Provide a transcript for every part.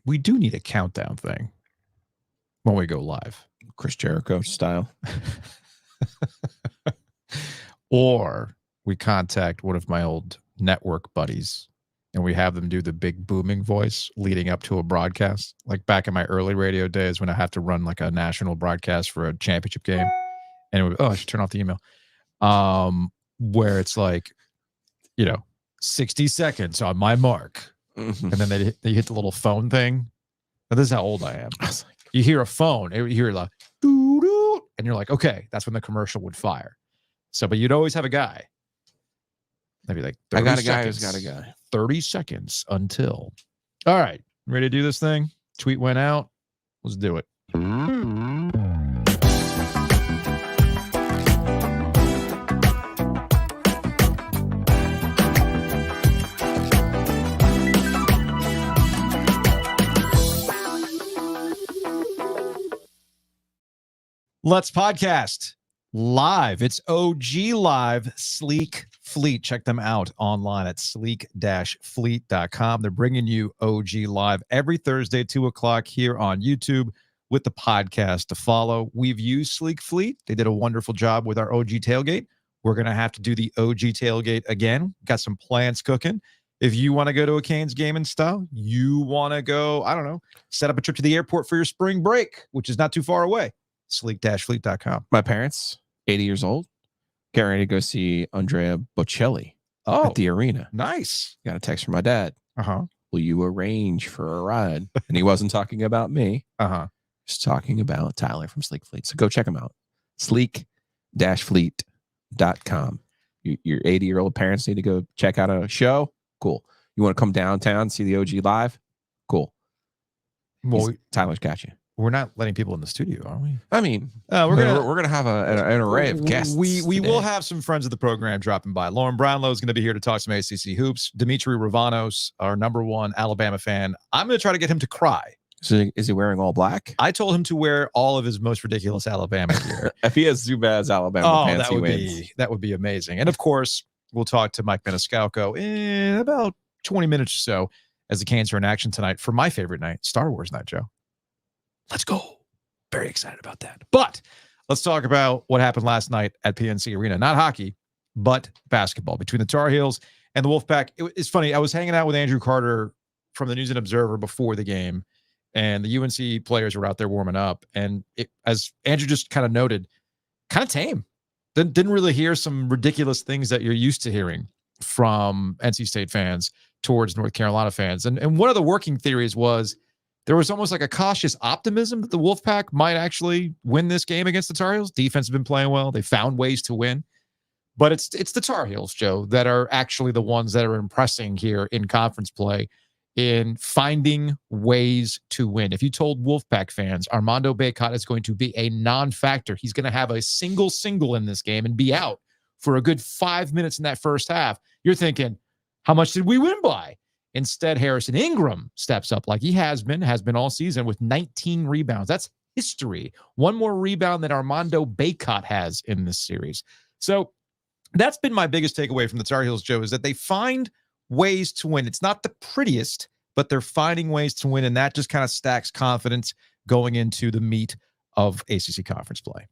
we do need a countdown thing when we go live. Chris Jericho style. Or we contact one of my old network buddies and we have them do the big booming voice leading up to a broadcast. Like back in my early radio days when I have to run like a national broadcast for a championship game. And I should turn off the email. Where it's like, 60 seconds on my mark. Mm-hmm. And then they hit the little phone thing. Now, this is how old I am. You hear a phone, you hear like, doo-doo, and you're like, okay, that's when the commercial would fire. So, but you'd always have a guy. Maybe like 30 I got a seconds, guy who's got a guy. 30 seconds until. All right, ready to do this thing? Tweet went out. Let's do it. Let's podcast live. It's OG Live, Sleek Fleet. Check them out online at sleek-fleet.com. They're bringing you OG Live every Thursday, 2 o'clock here on YouTube with the podcast to follow. We've used Sleek Fleet. They did a wonderful job with our OG tailgate. We're going to have to do the OG tailgate again. Got some plans cooking. If you want to go to a Canes game and stuff, you want to go, I don't know, set up a trip to the airport for your spring break, which is not too far away. Sleek-fleet.com. My parents, 80 years old, getting ready to go see Andrea Bocelli at the arena. Nice. Got a text from my dad. Uh-huh. Will you arrange for a ride? And he wasn't talking about me. Uh-huh. Just talking about Tyler from Sleek Fleet. So go check him out. Sleek-fleet.com. Your 80-year-old parents need to go check out a show? Cool. You want to come downtown, see the OG live? Cool. Well, Tyler's got you. We're not letting people in the studio, are we? I mean, we're gonna have an array of guests. We will have some friends of the program dropping by. Lauren Brownlow is going to be here to talk some ACC hoops. Dimitri Ravanos, our #1 Alabama fan. I'm going to try to get him to cry. So is he wearing all black? I told him to wear all of his most ridiculous Alabama gear. If he has Zubaz Alabama pants, he wins. That would be amazing. And of course, we'll talk to Mike Maniscalco in about 20 minutes or so as the Canes are in action tonight for my favorite night, Star Wars night, Joe. Let's go. Very excited about that. But let's talk about what happened last night at PNC Arena. Not hockey, but basketball between the Tar Heels and the Wolfpack. It's funny. I was hanging out with Andrew Carter from the News and Observer before the game, and the UNC players were out there warming up. And as Andrew just kind of noted, kind of tame. Didn't really hear some ridiculous things that you're used to hearing from NC State fans towards North Carolina fans. And one of the working theories was there was almost like a cautious optimism that the Wolfpack might actually win this game against the Tar Heels. Defense has been playing well. They found ways to win. But it's the Tar Heels, Joe, that are actually the ones that are impressing here in conference play in finding ways to win. If you told Wolfpack fans Armando Bacot is going to be a non-factor, he's going to have a single in this game and be out for a good 5 minutes in that first half, you're thinking, how much did we win by? Instead, Harrison Ingram steps up like he has been all season with 19 rebounds. That's history. One more rebound than Armando Bacot has in this series. So that's been my biggest takeaway from the Tar Heels, Joe, is that they find ways to win. It's not the prettiest, but they're finding ways to win, and that just kind of stacks confidence going into the meat of ACC conference play.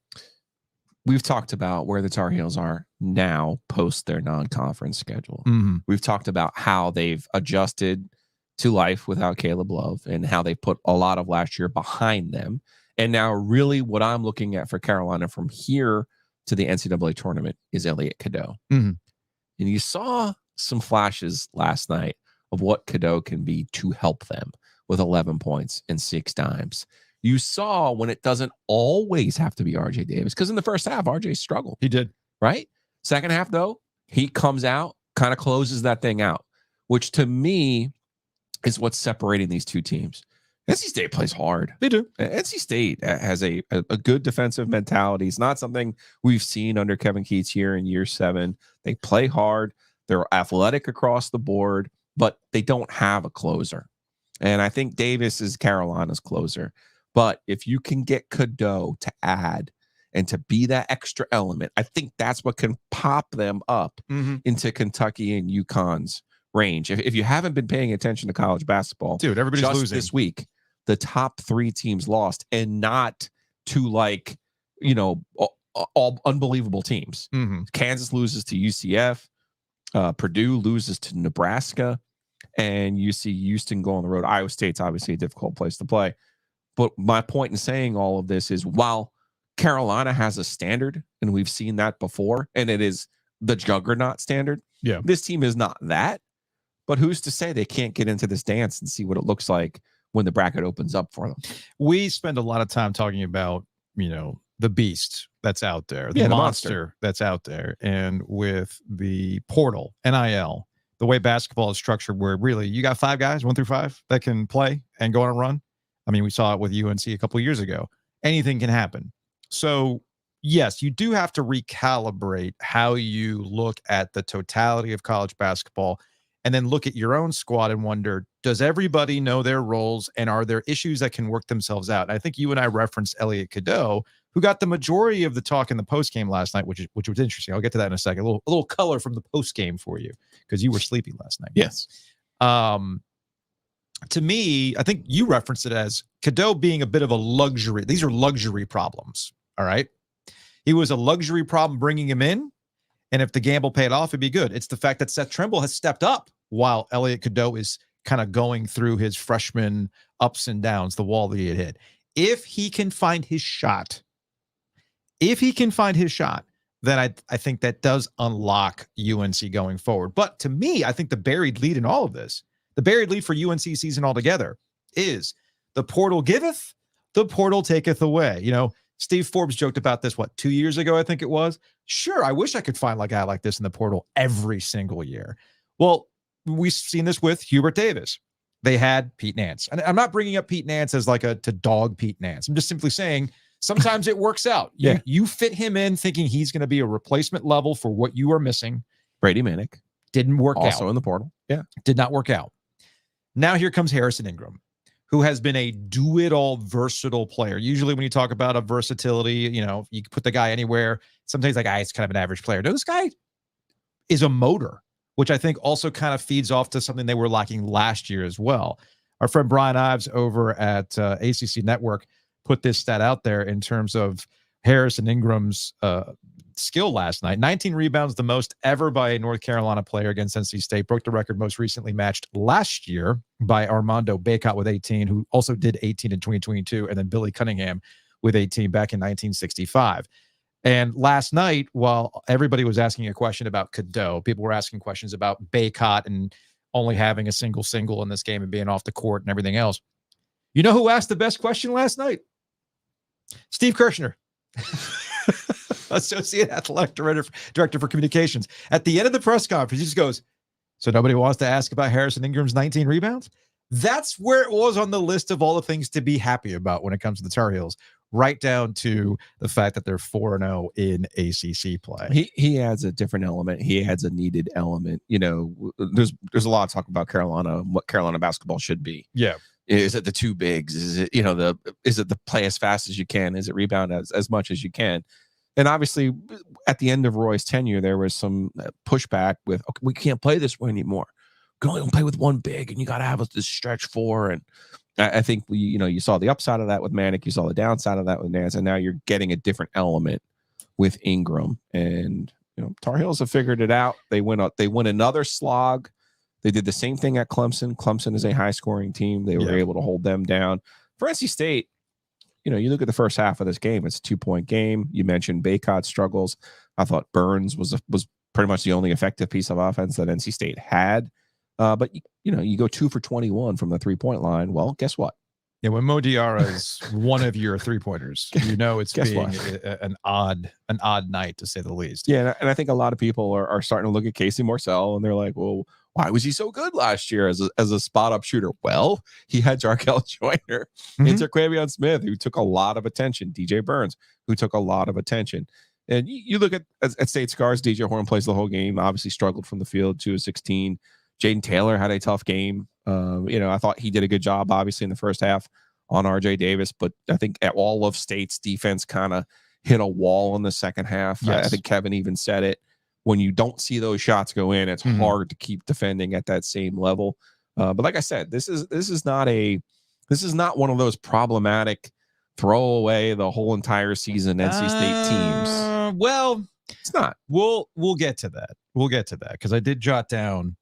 We've talked about where the Tar Heels are now post their non-conference schedule. Mm-hmm. We've talked about how they've adjusted to life without Caleb Love and how they put a lot of last year behind them. And now really what I'm looking at for Carolina from here to the NCAA tournament is Elliot Cadeau. Mm-hmm. And you saw some flashes last night of what Cadeau can be to help them with 11 points and 6 dimes. You saw when it doesn't always have to be RJ Davis, because in the first half, RJ struggled. He did. Right? Second half, though, he comes out, kind of closes that thing out, which to me is what's separating these two teams. NC State plays hard. They do. NC State has a good defensive mentality. It's not something we've seen under Kevin Keatts here in year 7. They play hard. They're athletic across the board, but they don't have a closer. And I think Davis is Carolina's closer. But if you can get Cadeau to add and to be that extra element, I think that's what can pop them up into Kentucky and UConn's range. If you haven't been paying attention to college basketball, dude, everybody's just losing this week. The top 3 teams lost, and not to like, all unbelievable teams. Mm-hmm. Kansas loses to UCF. Purdue loses to Nebraska, and you see Houston go on the road. Iowa State's obviously a difficult place to play. But my point in saying all of this is, while Carolina has a standard, and we've seen that before, and it is the juggernaut standard, this team is not that. But who's to say they can't get into this dance and see what it looks like when the bracket opens up for them? We spend a lot of time talking about, the beast that's out there, the monster that's out there. And with the portal, NIL, the way basketball is structured, where really you got 5 guys, 1 through 5, that can play and go on a run. I mean, we saw it with UNC a couple of years ago. Anything can happen. So, yes, you do have to recalibrate how you look at the totality of college basketball, and then look at your own squad and wonder, does everybody know their roles, and are there issues that can work themselves out? And I think you and I referenced Elliot Cadeau, who got the majority of the talk in the postgame last night, which was interesting. I'll get to that in a second. A little color from the postgame for you, because you were sleepy last night. Yes. To me, I think you referenced it as Cadeau being a bit of a luxury. These are luxury problems. All right. He was a luxury problem bringing him in. And if the gamble paid off, it'd be good. It's the fact that Seth Trimble has stepped up while Elliot Cadeau is kind of going through his freshman ups and downs, the wall that he had hit. If he can find his shot, then I think that does unlock UNC going forward. But to me, I think the buried lead in all of this, the buried lead for UNC season altogether, is the portal giveth, the portal taketh away. Steve Forbes joked about this, 2 years ago, I think it was. Sure, I wish I could find a guy like this in the portal every single year. Well, we've seen this with Hubert Davis. They had Pete Nance. And I'm not bringing up Pete Nance as to dog Pete Nance. I'm just simply saying sometimes it works out. You fit him in thinking he's going to be a replacement level for what you are missing. Brady Manick. Didn't work out. Also in the portal. Yeah. Did not work out. Now here comes Harrison Ingram, who has been a do-it-all versatile player. Usually when you talk about a versatility, you can put the guy anywhere. Sometimes it's kind of an average player. No, this guy is a motor, which I think also kind of feeds off to something they were lacking last year as well. Our friend Brian Ives over at ACC Network put this stat out there in terms of Harrison Ingram's skill last night. 19 rebounds, the most ever by a North Carolina player against NC State. Broke the record most recently matched last year by Armando Bacot with 18, who also did 18 in 2022, and then Billy Cunningham with 18 back in 1965. And last night, while everybody was asking a question about Cadeau, people were asking questions about Bacot and only having a single in this game and being off the court and everything else. You know who asked the best question last night? Steve Kirshner, Associate Athletic Director for Communications. At the end of the press conference, he just goes, so nobody wants to ask about Harrison Ingram's 19 rebounds? That's where it was on the list of all the things to be happy about when it comes to the Tar Heels, right down to the fact that they're 4-0 in ACC play. He adds a different element. He adds a needed element. There's a lot of talk about Carolina and what Carolina basketball should be. Yeah. Is it the 2 bigs? Is it, is it the play as fast as you can? Is it rebound as much as you can? And obviously, at the end of Roy's tenure, there was some pushback with, okay, we can't play this way anymore. We can only play with 1 big, and you got to have this stretch 4. And I think you saw the upside of that with Manick, you saw the downside of that with Nance, and now you're getting a different element with Ingram. And Tar Heels have figured it out. They win another slog. They did the same thing at Clemson. Clemson is a high-scoring team. They were able to hold them down. For NC State, you look at the first half of this game, it's a 2-point game. You mentioned Bacot's struggles. I thought Burns was pretty much the only effective piece of offense that NC State had. But you go 2 for 21 from the 3-point line. Well, guess what? Yeah, when Mo Diarra is one of your 3-pointers, it's being an odd night, to say the least. Yeah, and I think a lot of people are starting to look at Casey Morsell, and they're like, well, why was he so good last year as a spot-up shooter? Well, he had Jarkel Joyner, Interquavion Smith, who took a lot of attention, DJ Burns, who took a lot of attention. And you look at State Scars, DJ Horn plays the whole game, obviously struggled from the field, 2 of 16. Jaden Taylor had a tough game. I thought he did a good job, obviously, in the first half on RJ Davis, but I think all of State's defense kind of hit a wall in the second half. Yes. I think Kevin even said it when you don't see those shots go in, it's hard to keep defending at that same level. But like I said, this is not one of those problematic throw away the whole entire season NC State teams. Well, it's not. We'll get to that. We'll get to that because I did jot down.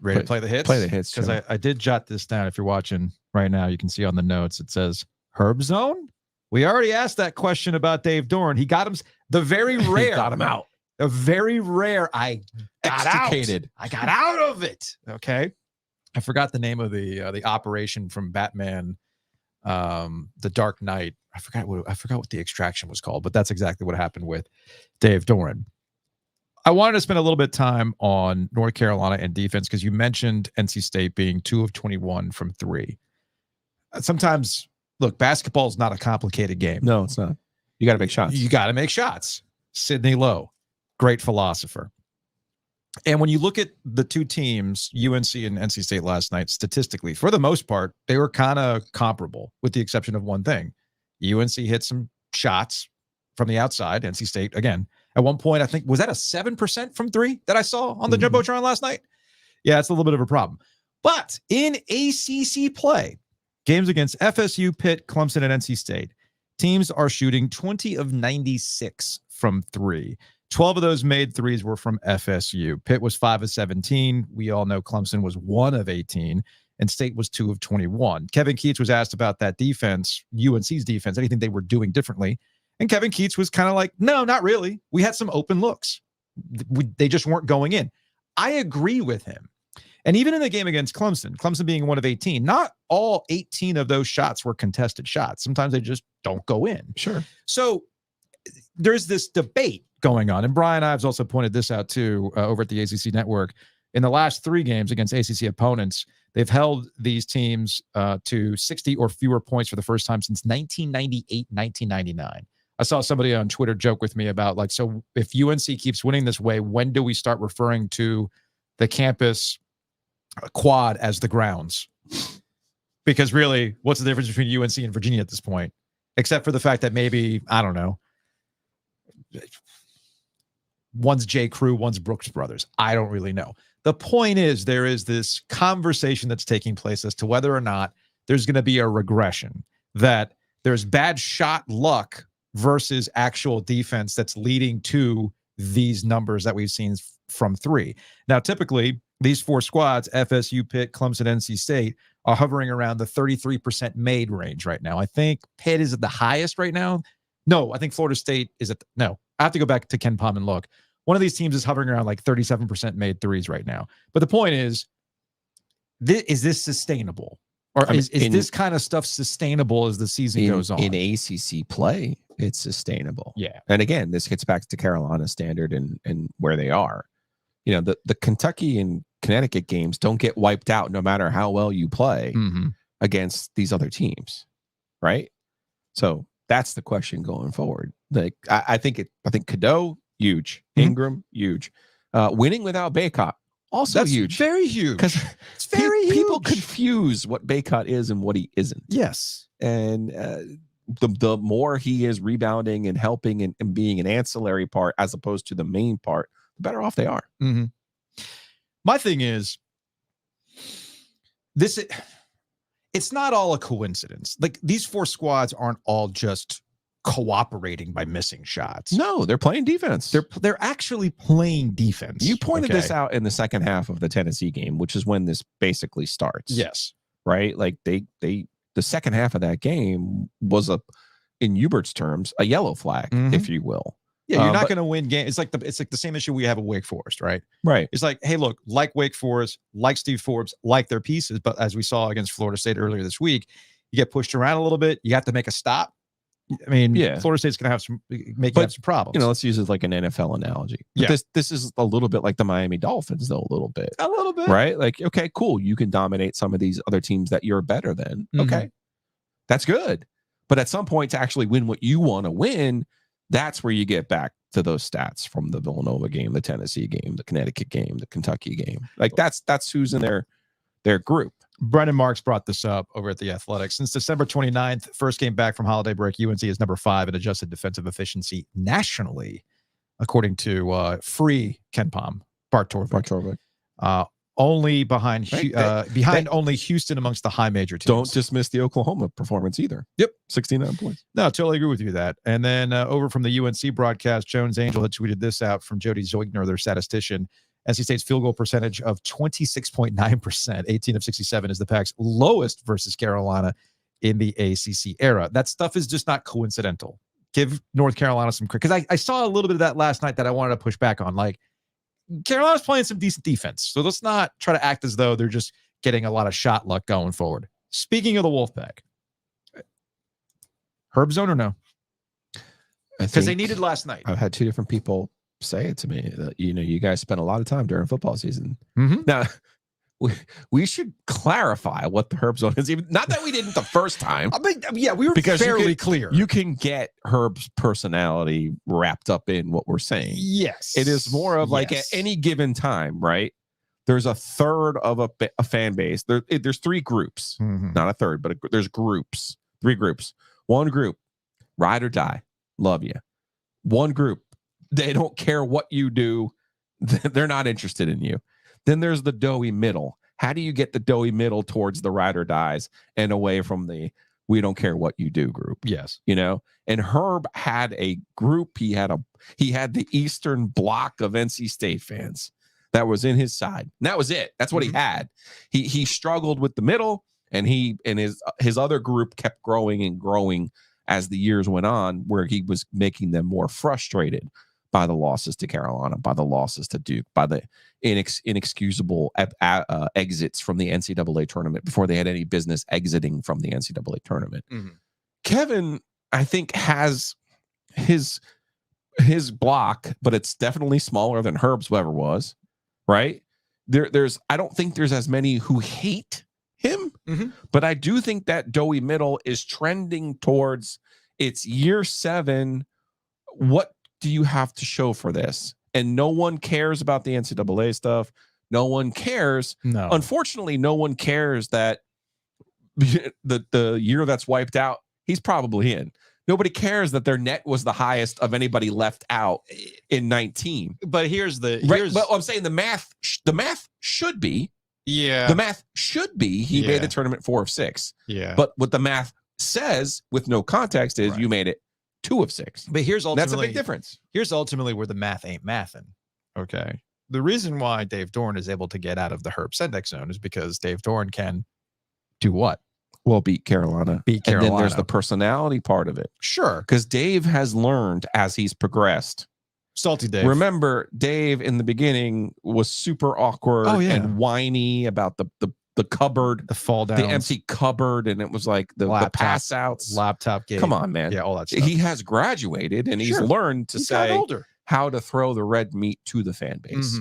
Ready to play the hits? Play the hits. Because I did jot this down. If you're watching right now, you can see on the notes it says Herb Zone. We already asked that question about Dave Doran. He got him the very rare. He got him out. A very rare. I got extricated. Out. I got out of it. Okay. I forgot the name of the operation from Batman, The Dark Knight. I forgot what the extraction was called, but that's exactly what happened with Dave Doran. I wanted to spend a little bit of time on North Carolina and defense because you mentioned NC State being 2 of 21 from 3. Sometimes, look, basketball is not a complicated game. No, it's not. You got to make shots. You got to make shots. Sidney Lowe, great philosopher. And when you look at the two teams, UNC and NC State last night, statistically, for the most part, they were kind of comparable with the exception of one thing. UNC hit some shots from the outside. NC State, again, at one point, I think, was that a 7% from 3 that I saw on the Jumbotron last night? Yeah, it's a little bit of a problem. But in ACC play, games against FSU, Pitt, Clemson, and NC State, teams are shooting 20 of 96 from 3. 12 of those made threes were from FSU. Pitt was 5 of 17. We all know Clemson was 1 of 18, and State was 2 of 21. Kevin Keats was asked about that defense, UNC's defense, anything they were doing differently. And Kevin Keats was kind of like, no, not really. We had some open looks. They just weren't going in. I agree with him. And even in the game against Clemson being 1 of 18, not all 18 of those shots were contested shots. Sometimes they just don't go in. Sure. So there's this debate going on. And Brian Ives also pointed this out too over at the ACC Network. In the last 3 games against ACC opponents, they've held these teams to 60 or fewer points for the first time since 1998, 1999. I saw somebody on Twitter joke with me about, like, so if UNC keeps winning this way, when do we start referring to the campus quad as the grounds? Because really, what's the difference between UNC and Virginia at this point? Except for the fact that maybe, I don't know, one's J. Crew, one's Brooks Brothers. I don't really know. The point is, there is this conversation that's taking place as to whether or not there's going to be a regression, that there's bad shot luck versus actual defense that's leading to these numbers that we've seen from 3. Now, typically, these 4 squads, FSU, Pitt, Clemson, NC State, are hovering around the 33% made range right now. I think Pitt is at the highest right now. No, I think Florida State is at no. I have to go back to Ken Palm and look. One of these teams is hovering around like 37% made threes right now. But the point is this sustainable? Or is this kind of stuff sustainable as the season goes on? In ACC play, it's sustainable. Yeah. And again, this gets back to Carolina standard and where they are. You know, the Kentucky and Connecticut games don't get wiped out no matter how well you play against these other teams, right? So that's the question going forward. Like I think Cadeau, huge. Ingram, huge. Winning without Baycott, also that's huge. Very huge. Because it's very huge. People confuse what Baycott is and what he isn't. Yes. And the more he is rebounding and helping and being an ancillary part as opposed to the main part, the better off they are. My thing is, it's not all a coincidence. Like, these 4 squads aren't all just cooperating by missing shots. No, they're playing defense. They're actually playing defense. You pointed this out in the second half of the Tennessee game, which is when this basically starts. Yes. Right? Like the second half of that game was in Hubert's terms, a yellow flag, if you will. Yeah, you're not going to win games. It's like the same issue we have at Wake Forest, right? Right. It's like, hey, look, like Wake Forest, like Steve Forbes, like their pieces, but as we saw against Florida State earlier this week, you get pushed around a little bit. You have to make a stop. I mean, Florida State's going to have some problems. You know, let's use it like an NFL analogy. Yeah. This is a little bit like the Miami Dolphins, though, a little bit, right? Like, okay, cool. You can dominate some of these other teams that you're better than. Okay, that's good. But at some point, to actually win what you want to win, that's where you get back to those stats from the Villanova game, the Tennessee game, the Connecticut game, the Kentucky game. Like that's who's in their group. Brendan Marks brought this up over at The Athletic. Since December 29th, first game back from holiday break, UNC is number 5 in adjusted defensive efficiency nationally. according to free Ken Palm, Bart Torvik. Only behind only Houston amongst the high major teams. Don't dismiss the Oklahoma performance either. Yep. 69 points. No, totally agree with you that. And then over from the UNC broadcast, Jones Angel had tweeted this out from Jody Zoigner, their statistician. NC State's field goal percentage of 26.9%, 18 of 67 is the Pac's lowest versus Carolina in the ACC era. That stuff is just not coincidental. Give North Carolina some credit. Because I saw a little bit of that last night that I wanted to push back on. Like, Carolina's playing some decent defense. So let's not try to act as though they're just getting a lot of shot luck going forward. Speaking of the Wolfpack, Herb zone or no? Because they needed last night. I've had two different people say it to me that, you guys spent a lot of time during football season. Mm-hmm. Now, we should clarify what the Herb zone is. Even not that we didn't the first time. I mean, yeah, we were fairly clear. You can get Herb's personality wrapped up in what we're saying. Yes. It is more of like at any given time, right? There's a third of a fan base. There's three groups, not a third, but there's groups, 3 groups. One group, ride or die, love you. One group, they don't care what you do. They're not interested in you. Then there's the doughy middle. How do you get the doughy middle towards the ride or dies and away from the we don't care what you do group? Yes. And Herb had a group. He had the Eastern Bloc of NC State fans that was in his side. And that was it. That's what he had. He struggled with the middle, and his other group kept growing and growing as the years went on, where he was making them more frustrated by the losses to Carolina, by the losses to Duke, by the inexcusable exits from the NCAA tournament before they had any business exiting from the NCAA tournament. Kevin, I think, has his block, but it's definitely smaller than Herb's ever was, right? I don't think there's as many who hate him, but I do think that doughy middle is trending towards it's year 7. What do you have to show for this? And no one cares about the NCAA stuff. No one cares. No. Unfortunately, no one cares that the year that's wiped out, he's probably in. Nobody cares that their net was the highest of anybody left out in 19. But But I'm saying the math should be. Yeah. The math should be he made the tournament 4 of 6. Yeah. But what the math says with no context is you made it 2 of 6. But that's a big difference. Here's ultimately where the math ain't mathin'. Okay. The reason why Dave Dorn is able to get out of the Herb Sendek zone is because Dave Dorn can do what? Well, beat Carolina. And then there's the personality part of it. Sure. Because Dave has learned as he's progressed. Salty Dave. Remember, Dave in the beginning was super awkward and whiny about the cupboard, the fall down, the empty cupboard, and it was like the pass outs, laptop game. Come on, man. Yeah, all that stuff. He has graduated and he's learned to say how to throw the red meat to the fan base.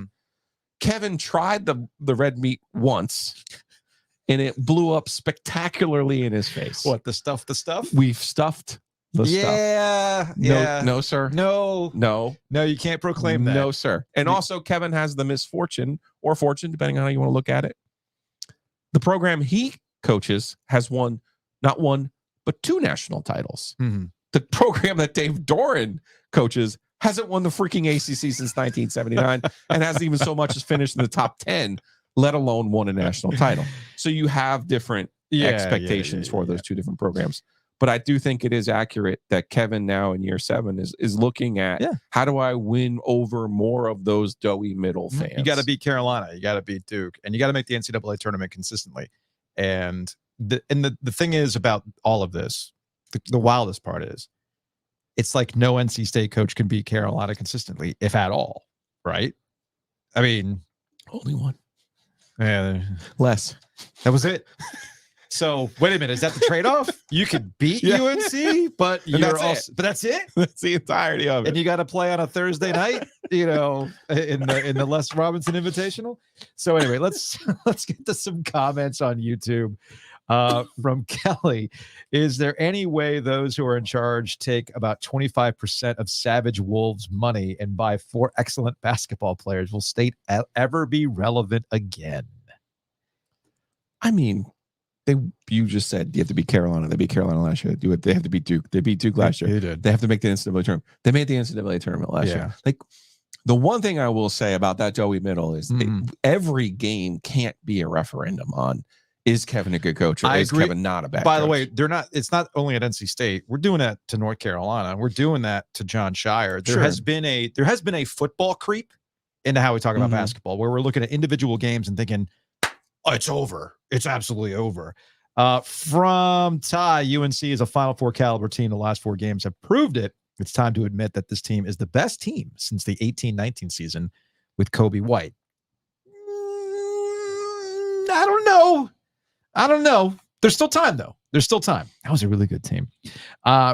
Kevin tried the red meat once, and it blew up spectacularly in his face. What, the stuff? We've stuffed the stuff. No, sir. No, you can't proclaim that. No, sir. And also, Kevin has the misfortune or fortune, depending on how you want to look at it. The program he coaches has won not 1, but 2 national titles. The program that Dave Doran coaches hasn't won the freaking ACC since 1979 and hasn't even so much as finished in the top 10, let alone won a national title. So you have different expectations for those 2 different programs. But I do think it is accurate that Kevin now in year 7 is looking at how do I win over more of those doughy middle fans? You got to beat Carolina, you got to beat Duke, and you got to make the NCAA tournament consistently. And the thing is about all of this, the wildest part is, it's like no NC State coach can beat Carolina consistently, if at all, right? I mean, only one. Less. That was it. So wait a minute, is that the trade-off? You could beat UNC, but that's it. That's the entirety of it. And you got to play on a Thursday night, in the Les Robinson Invitational. So anyway, let's get to some comments on YouTube. From Kelly, is there any way those who are in charge take about 25% of Savage Wolves' money and buy 4 excellent basketball players? Will State ever be relevant again? I mean, You just said you have to beat Carolina. They beat Carolina last year. They have to beat Duke. They beat Duke last year. They did. They have to make the NCAA tournament. They made the NCAA tournament last year. Like, the one thing I will say about that Joey Middle is every game can't be a referendum on, is Kevin a good coach, or is Kevin not a bad coach? By the way, it's not only at NC State. We're doing that to North Carolina. We're doing that to John Shire. There has been a football creep into how we talk about basketball, where we're looking at individual games and thinking, oh, it's over. It's absolutely over. From Ty, UNC is a Final Four caliber team. The last 4 games have proved it. It's time to admit that this team is the best team since the 18-19 season with Kobe White. I don't know. There's still time, though. There's still time. That was a really good team.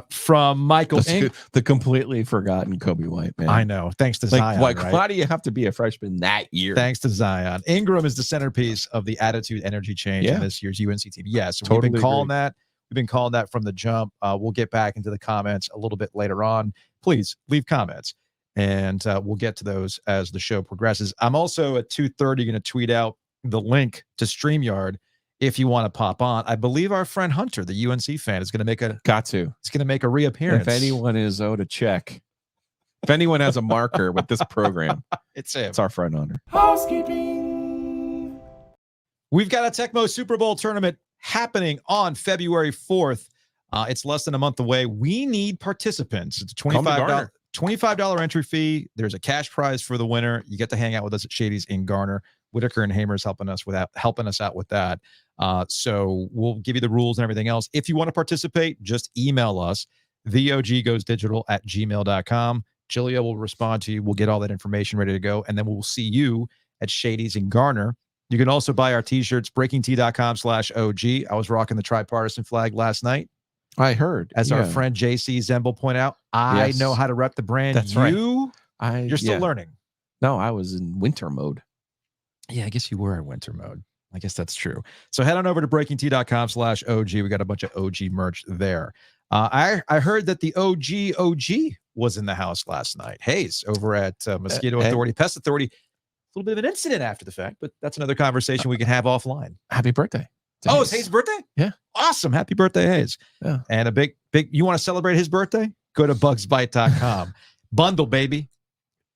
From Michael, the completely forgotten Kobe White, man. I know. Thanks to Zion. Right? Why do you have to be a freshman that year? Thanks to Zion. Ingram is the centerpiece of the attitude energy change in this year's UNC team. Yes, totally we've been calling that. We've been calling that from the jump. We'll get back into the comments a little bit later on. Please leave comments, and we'll get to those as the show progresses. I'm also at 2:30 going to tweet out the link to StreamYard if you want to pop on. I believe our friend Hunter, the UNC fan, is going to make It's going to make a reappearance. If anyone is owed a check, if anyone has a marker with this program, it's him. It's our friend Hunter. Housekeeping. We've got a Tecmo Super Bowl tournament happening on February 4th. It's less than a month away. We need participants. It's a $25 entry fee. There's a cash prize for the winner. You get to hang out with us at Shady's in Garner. Whitaker and Hamer's helping us out with that. So we'll give you the rules and everything else. If you want to participate, just email us, theoggoesdigital@gmail.com. Giglio will respond to you. We'll get all that information ready to go, and then we'll see you at Shady's in Garner. You can also buy our t-shirts, breakingtea.com/OG. I was rocking the tripartisan flag last night. I heard. As our friend JC Zemble pointed out, I know how to rep the brand. That's you're still learning. No, I was in winter mode. Yeah, I guess you were in winter mode. I guess that's true. So head on over to breakingtea.com/OG. We got a bunch of OG merch there. I heard that the OG was in the house last night. Hayes over at Mosquito Authority, Pest Authority. A little bit of an incident after the fact, but that's another conversation we can have offline. Happy birthday. It's Hayes' birthday? Yeah. Awesome. Happy birthday, Hayes. Yeah. And a big, you want to celebrate his birthday? Go to bugsbite.com. Bundle, baby.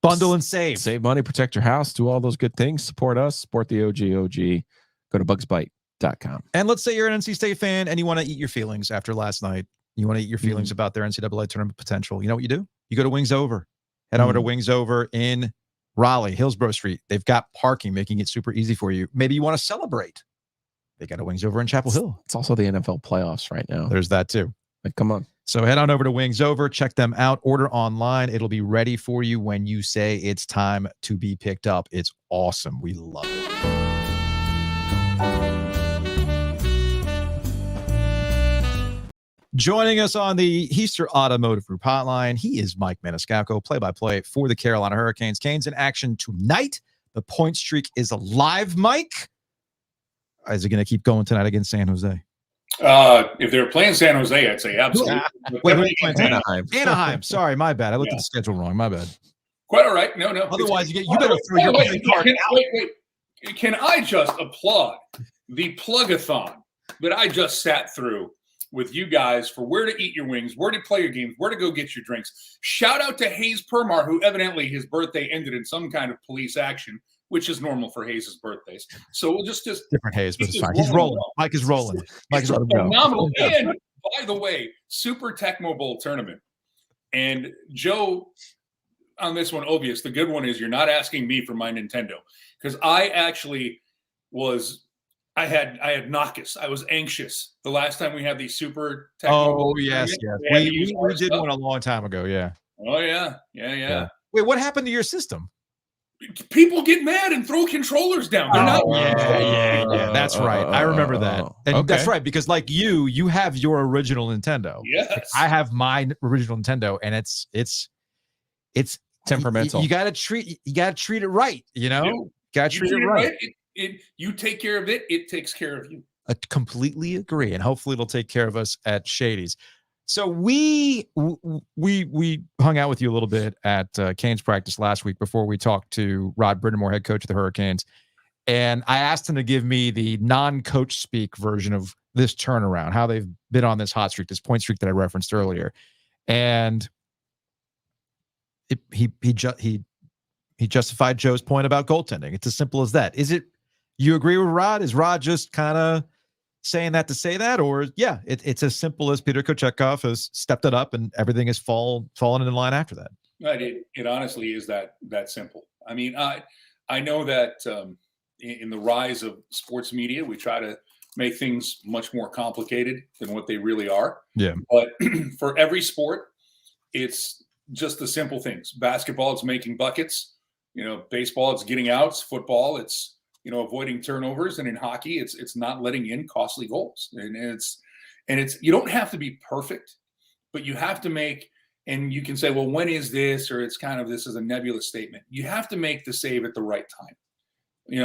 Bundle and save. Save money, protect your house, do all those good things. Support us, support the OG. Go to bugsbite.com. And let's say you're an NC State fan and you want to eat your feelings after last night. You want to eat your feelings about their NCAA tournament potential. You know what you do? You go to Wings Over. Head over to Wings Over in Raleigh, Hillsborough Street. They've got parking, making it super easy for you. Maybe you want to celebrate. They got a Wings Over in Chapel Hill. It's also the NFL playoffs right now. There's that too. Like, come on. So head on over to Wings Over, check them out, order online. It'll be ready for you when you say it's time to be picked up. It's awesome. We love it. Joining us on the Heister Automotive Group hotline, he is Mike Maniscalco, play-by-play for the Carolina Hurricanes. Canes in action tonight. The point streak is alive, Mike. Is it going to keep going tonight against San Jose? If they were playing San Jose, I'd say absolutely. Wait, Anaheim. Anaheim. Sorry, my bad. I looked at the schedule wrong. My bad. Quite all right. No. Otherwise, you better throw your card out. Wait. Can I just applaud the plug-a-thon that I just sat through with you guys for where to eat your wings, where to play your games, where to go get your drinks? Shout out to Hayes Permar, who evidently his birthday ended in some kind of police action, which is normal for Hayes' birthdays. So we'll just different Hayes, but it's fine. He's rolling. Mike is rolling. Mike is rolling. Phenomenal. And by the way, Super Tecmo Bowl tournament. And Joe, on this one, Ovies, the good one is you're not asking me for my Nintendo, because I actually was. I had Nockus. I was anxious the last time we had the Super Tecmo Bowl. Oh yes. We did one a long time ago. Yeah. Oh yeah. Wait, what happened to your system? People get mad and throw controllers down. They're not. Yeah. That's right. I remember that. And that's right, because like you have your original Nintendo. Yes. I have my original Nintendo, and it's temperamental. You gotta treat it right. You know, gotta treat it right. You take care of it. It takes care of you. I completely agree, and hopefully it'll take care of us at Shady's. So we hung out with you a little bit at Canes practice last week before we talked to Rod Brindamore, head coach of the Hurricanes, And I asked him to give me the non-coach speak version of this turnaround, how they've been on this hot streak, this point streak that I referenced earlier. And he justified Joe's point about goaltending. It's as simple as that. Is it, you agree with Rod? Is Rod just kind of saying that to say that? Or yeah, it's as simple as Peter Kochetkov has stepped it up and everything has fallen in line after that? It honestly is that simple. I mean, I know that in the rise of sports media, we try to make things much more complicated than what they really are. Yeah. But for every sport, it's just the simple things. Basketball, it's making buckets. Baseball, it's getting outs. Football, it's avoiding turnovers. And in hockey, it's not letting in costly goals. And it's you don't have to be perfect, but you have to make. And you can say, well, when is this? Or it's kind of, this is a nebulous statement. You have to make the save at the right time.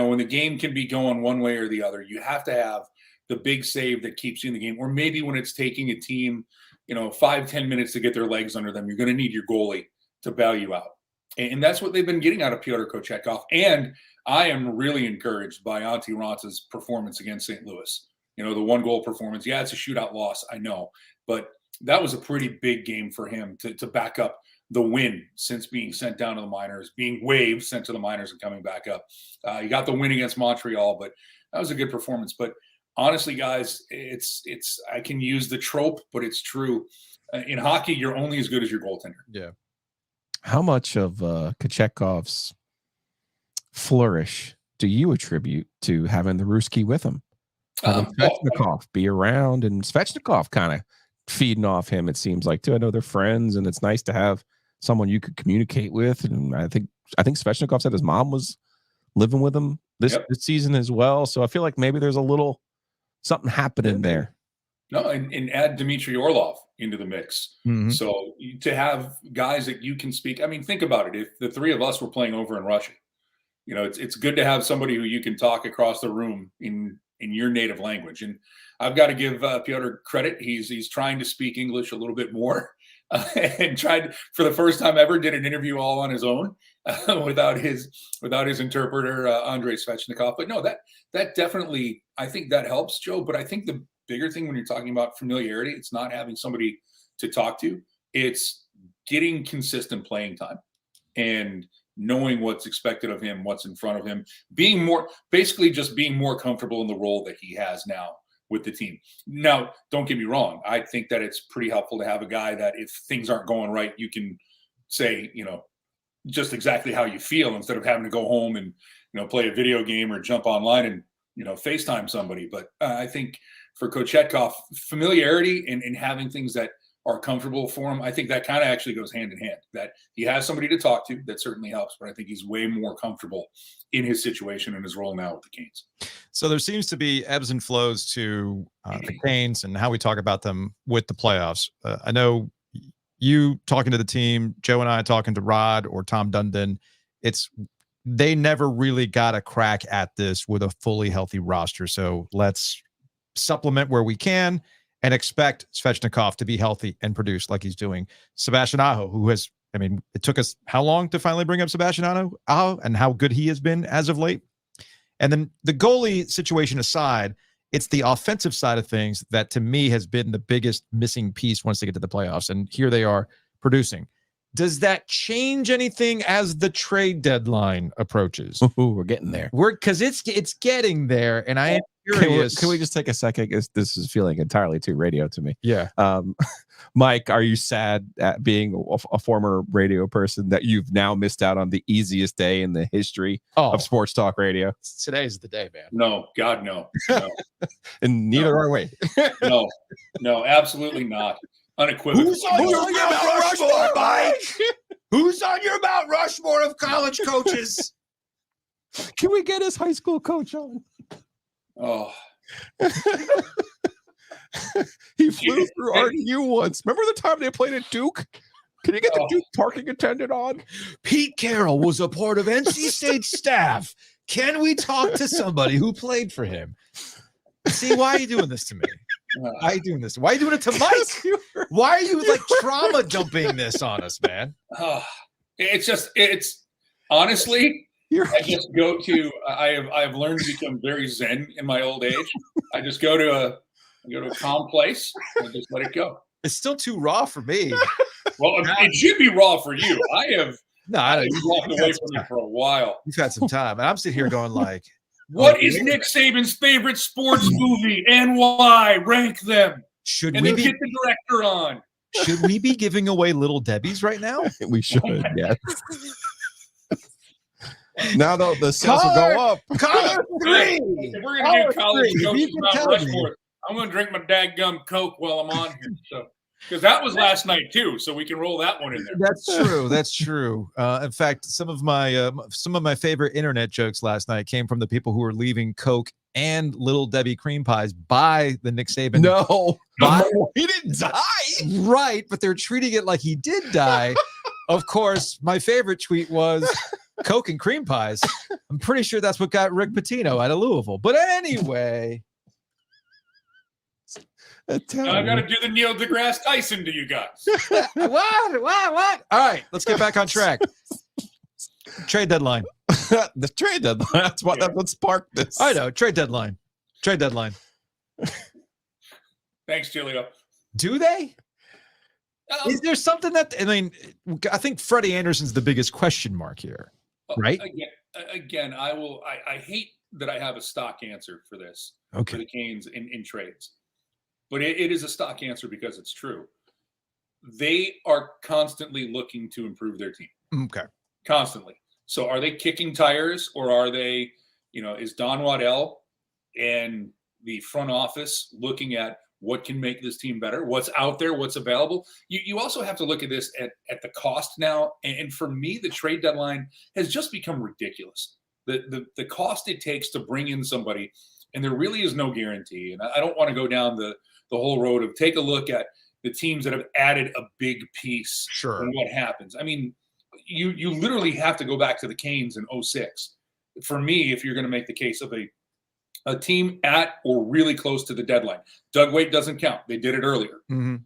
When the game can be going one way or the other, you have to have the big save that keeps you in the game. Or maybe when it's taking a team, 5-10 minutes to get their legs under them, you're going to need your goalie to bail you out. And that's what they've been getting out of Pyotr Kochetkov. And I am really encouraged by Antti Ranta's performance against St. Louis. The 1-goal performance. Yeah, it's a shootout loss, I know. But that was a pretty big game for him to back up the win since being sent down to the minors, being waived, sent to the minors, and coming back up. You got the win against Montreal, but that was a good performance. But honestly, guys, it's I can use the trope, but it's true. In hockey, you're only as good as your goaltender. Yeah. How much of Kochetkov's flourish do you attribute to having the Ruski with him? Having Svechnikov be around, and Svechnikov kind of feeding off him, it seems like, too. I know they're friends, and it's nice to have someone you could communicate with. And I think Svechnikov said his mom was living with him this season as well. So I feel like maybe there's a little something happening there. No, and add Dmitry Orlov into the mix. Mm-hmm. So to have guys that you can speak, I mean, think about it. If the three of us were playing over in Russia, it's good to have somebody who you can talk across the room in your native language. And I've got to give Pyotr credit. He's trying to speak English a little bit more and tried, for the first time ever, did an interview all on his own without his interpreter, Andrei Svechnikov. But no, that definitely, I think that helps, Joe. But I think the bigger thing when you're talking about familiarity, it's not having somebody to talk to. It's getting consistent playing time and knowing what's expected of him, what's in front of him, being more comfortable in the role that he has now with the team. Now, don't get me wrong. I think that it's pretty helpful to have a guy that if things aren't going right, you can say, just exactly how you feel instead of having to go home and, play a video game or jump online and, FaceTime somebody. But I think for Kochetkov, familiarity and having things that are comfortable for him, I think that kind of actually goes hand in hand. That he has somebody to talk to, that certainly helps, but I think he's way more comfortable in his situation and his role now with the Canes. So there seems to be ebbs and flows to the Canes and how we talk about them with the playoffs. I know you talking to the team, Joe and I talking to Rod or Tom Dundon, they never really got a crack at this with a fully healthy roster. So let's supplement where we can and expect Svechnikov to be healthy and produce like he's doing. Sebastian Aho, who has, it took us how long to finally bring up Sebastian Aho and how good he has been as of late. And then the goalie situation aside, it's the offensive side of things that to me has been the biggest missing piece once they get to the playoffs. And here they are producing. Does that change anything as the trade deadline approaches? Ooh, we're getting there. Because it's getting there, and I am curious. Can we just take a second? This is feeling entirely too radio to me. Yeah. Mike, are you sad at being a former radio person that you've now missed out on the easiest day in the history of sports talk radio? Today's the day, man. No, God, no. And neither are we. No, absolutely not. Unequivocally. Who's on your Mount Rushmore, Mike? Who's on your Mount Rushmore of college coaches? Can we get his high school coach on? Oh. He flew through RDU once. Remember the time they played at Duke? Can you get the Duke parking attendant on? Pete Carroll was a part of NC State staff. Can we talk to somebody who played for him? See, why are you doing this to me? Why are you doing this? Why are you doing it to Mike? Why are you like trauma dumping this on us, man? It's honestly, I just go to. I have learned to become very zen in my old age. I just go to a calm place and just let it go. It's still too raw for me. Well, it should be raw for you. I have walked away from it for a while. You've had some time, and I'm sitting here going like, what is Nick Saban's favorite sports movie and why? Rank them. Should and we then be get the director on? Should we be giving away Little Debbie's right now? We should, yes. Now though, the sales will go up. Caller 3. If we're gonna do college coaches Mount Rushmore, I'm gonna drink my dadgum Coke while I'm on here. So, because that was last night too, so we can roll that one in there. That's true. That's true. In fact, some of my favorite internet jokes last night came from the people who were leaving Coke and Little Debbie cream pies by the Nick Saban. No, he didn't die. Right, but they're treating it like he did die. Of course, my favorite tweet was Coke and cream pies. I'm pretty sure that's what got Rick Pitino out of Louisville. But anyway. I got to do the Neil deGrasse Tyson to you guys. What? All right, let's get back on track. Trade deadline. The trade deadline. That's what sparked this. I know. Trade deadline. Thanks, Julio. Do they? Is there something I think Freddie Anderson's the biggest question mark here, right? Again, I hate that I have a stock answer for this. Okay. For the Canes in trades. But it is a stock answer because it's true. They are constantly looking to improve their team. Okay. Constantly. So are they kicking tires, or are they, is Don Waddell and the front office looking at what can make this team better, what's out there, what's available? You also have to look at this at the cost now. And for me, the trade deadline has just become ridiculous. The cost it takes to bring in somebody, and there really is no guarantee. And I don't want to go down the whole road of take a look at the teams that have added a big piece. Sure. And what happens. I mean, you literally have to go back to the Canes in 2006. For me, if you're going to make the case of a team at or really close to the deadline. Doug Waite doesn't count. They did it earlier. Mm-hmm.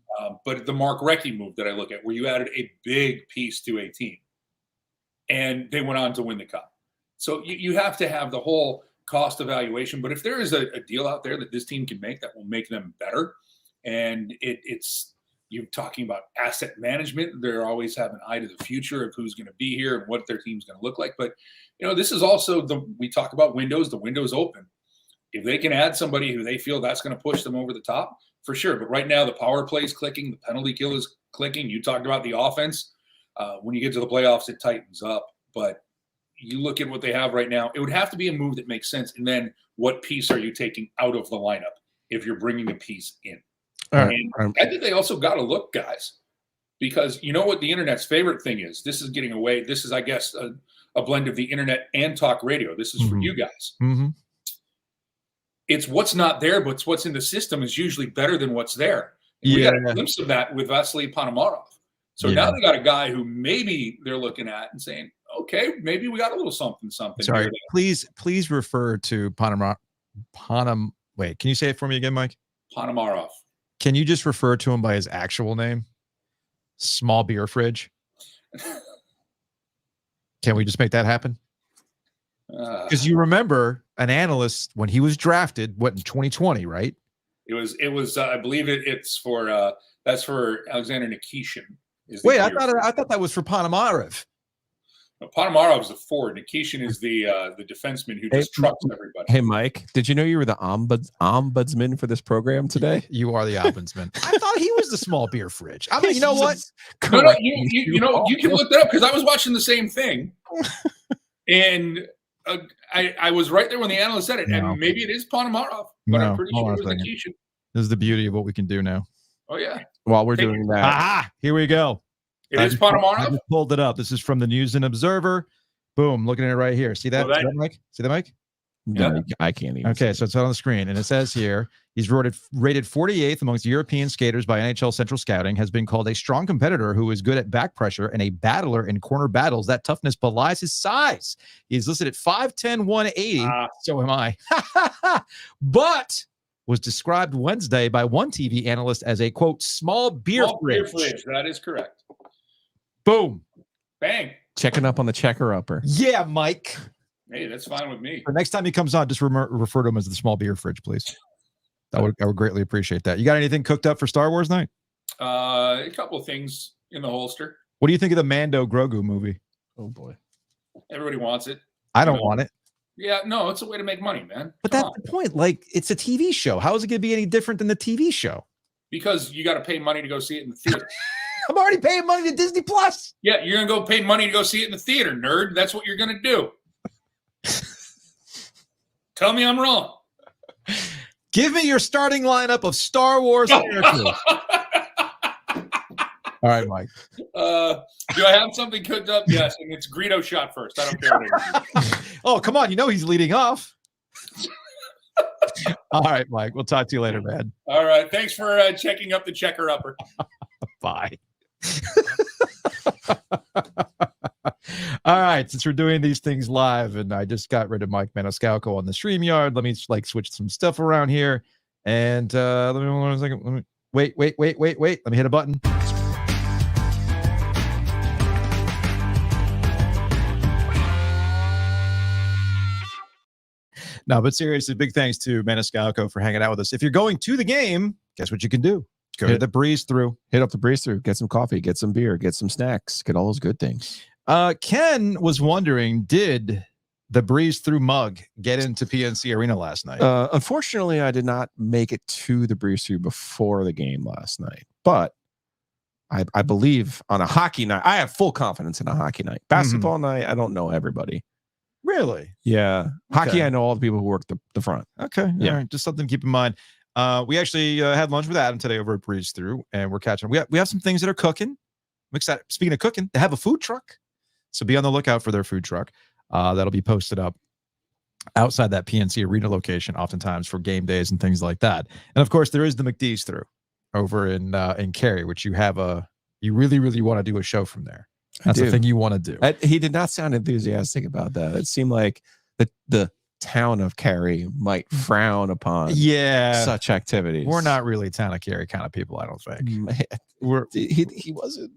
But the Mark Recchi move that I look at, where you added a big piece to a team, and they went on to win the Cup. So you have to have the whole cost evaluation. But if there is a deal out there that this team can make that will make them better, and it's you're talking about asset management, they're always have an eye to the future of who's going to be here and what their team's going to look like. But, this is also we talk about windows, the window's open. If they can add somebody who they feel that's going to push them over the top, for sure. But right now, the power play is clicking. The penalty kill is clicking. You talked about the offense. When you get to the playoffs, it tightens up. But you look at what they have right now, it would have to be a move that makes sense. And then what piece are you taking out of the lineup if you're bringing a piece in? All right. And I think they also got to look, guys, because you know what the internet's favorite thing is? This is getting away. This is, I guess, a blend of the internet and talk radio. This is for you guys. Mm-hmm. It's what's not there, but what's in the system is usually better than what's there. And we got a glimpse of that with Vasily Ponomarev. So now they got a guy who maybe they're looking at and saying, okay, maybe we got a little something. Sorry, please refer to Ponomarev. Wait, can you say it for me again, Mike? Ponomarev. Can you just refer to him by his actual name? Small beer fridge. Can we just make that happen? Because you remember an analyst when he was drafted, in 2020, right? It was. I believe it's for that's for Alexander Nikishin. Wait, I thought that was for Ponomarev. No, Ponomarev's the forward. Nikishin is the defenseman who just trucks everybody. Hey, Mike, did you know you were the ombudsman for this program today? You are the ombudsman. I thought he was the small beer fridge. I mean, you know what? No, you can look that up because I was watching the same thing, and I was right there when the analyst said it, and maybe it is Ponomarev, but I'm pretty sure it was Nikishin. This is the beauty of what we can do now. Oh yeah. While we're doing that, aha! Here we go. It is Ponomarev. I just pulled it up. This is from the News and Observer. Boom! Looking at it right here. See that? See that, Mike? See that, Mike? No, I can't even. Okay, so it's on the screen, and it says here he's rated 48th amongst European skaters by NHL Central Scouting. Has been called a strong competitor who is good at back pressure and a battler in corner battles. That toughness belies his size. He's listed at 5'10", 180. So am I. But was described Wednesday by one TV analyst as a, quote, small beer fridge. That is correct. Boom. Bang. Checking up on the checker upper. Yeah, Mike. Hey, that's fine with me. The next time he comes on, just refer to him as the small beer fridge, please. I would greatly appreciate that. You got anything cooked up for Star Wars night? A couple of things in the holster. What do you think of the Mando Grogu movie? Oh boy. Everybody wants it. I don't want it. Yeah, no, it's a way to make money, man. But Come that's on. the point. Like, it's a TV show. How is it going to be any different than the TV show? Because you got to pay money to go see it in the theater. I'm already paying money to Disney Plus. Yeah, you're going to go pay money to go see it in the theater, nerd. That's what you're going to do. Tell me I'm wrong. Give me your starting lineup of Star Wars characters. All right, Mike. Do I have something cooked up? Yes, and it's Greedo shot first. I don't care what it is. Oh, come on. You know he's leading off. All right, Mike. We'll talk to you later, man. All right. Thanks for checking up the checker upper. Bye. All right. Since we're doing these things live, and I just got rid of Mike Maniscalco on the StreamYard, let me switch some stuff around here. And let me 1 second. Let me wait. Let me hit a button. No, but seriously, big thanks to Maniscalco for hanging out with us. If you're going to the game, guess what you can do? Go to the Breeze Through. Hit up the Breeze Through. Get some coffee. Get some beer. Get some snacks. Get all those good things. Ken was wondering, did the Breeze Through mug get into PNC Arena last night? Unfortunately, I did not make it to the Breeze Through before the game last night. But I believe on a hockey night, I have full confidence in a hockey night. Basketball night, I don't know everybody. Really? Yeah. Okay. Hockey, I know all the people who work the front. Okay. Yeah. All right. Just something to keep in mind. We actually had lunch with Adam today over at Breeze Through, and we're catching. We have some things that are cooking. I'm excited. Speaking of cooking, they have a food truck, so be on the lookout for their food truck. That'll be posted up outside that PNC Arena location, oftentimes for game days and things like that. And of course, there is the McDee's Through over in Cary, which you really want to do a show from there. That's the thing you want to do. He did not sound enthusiastic about that. It seemed like the town of Cary might frown upon such activities. We're not really town of Cary kind of people, I don't think. He wasn't,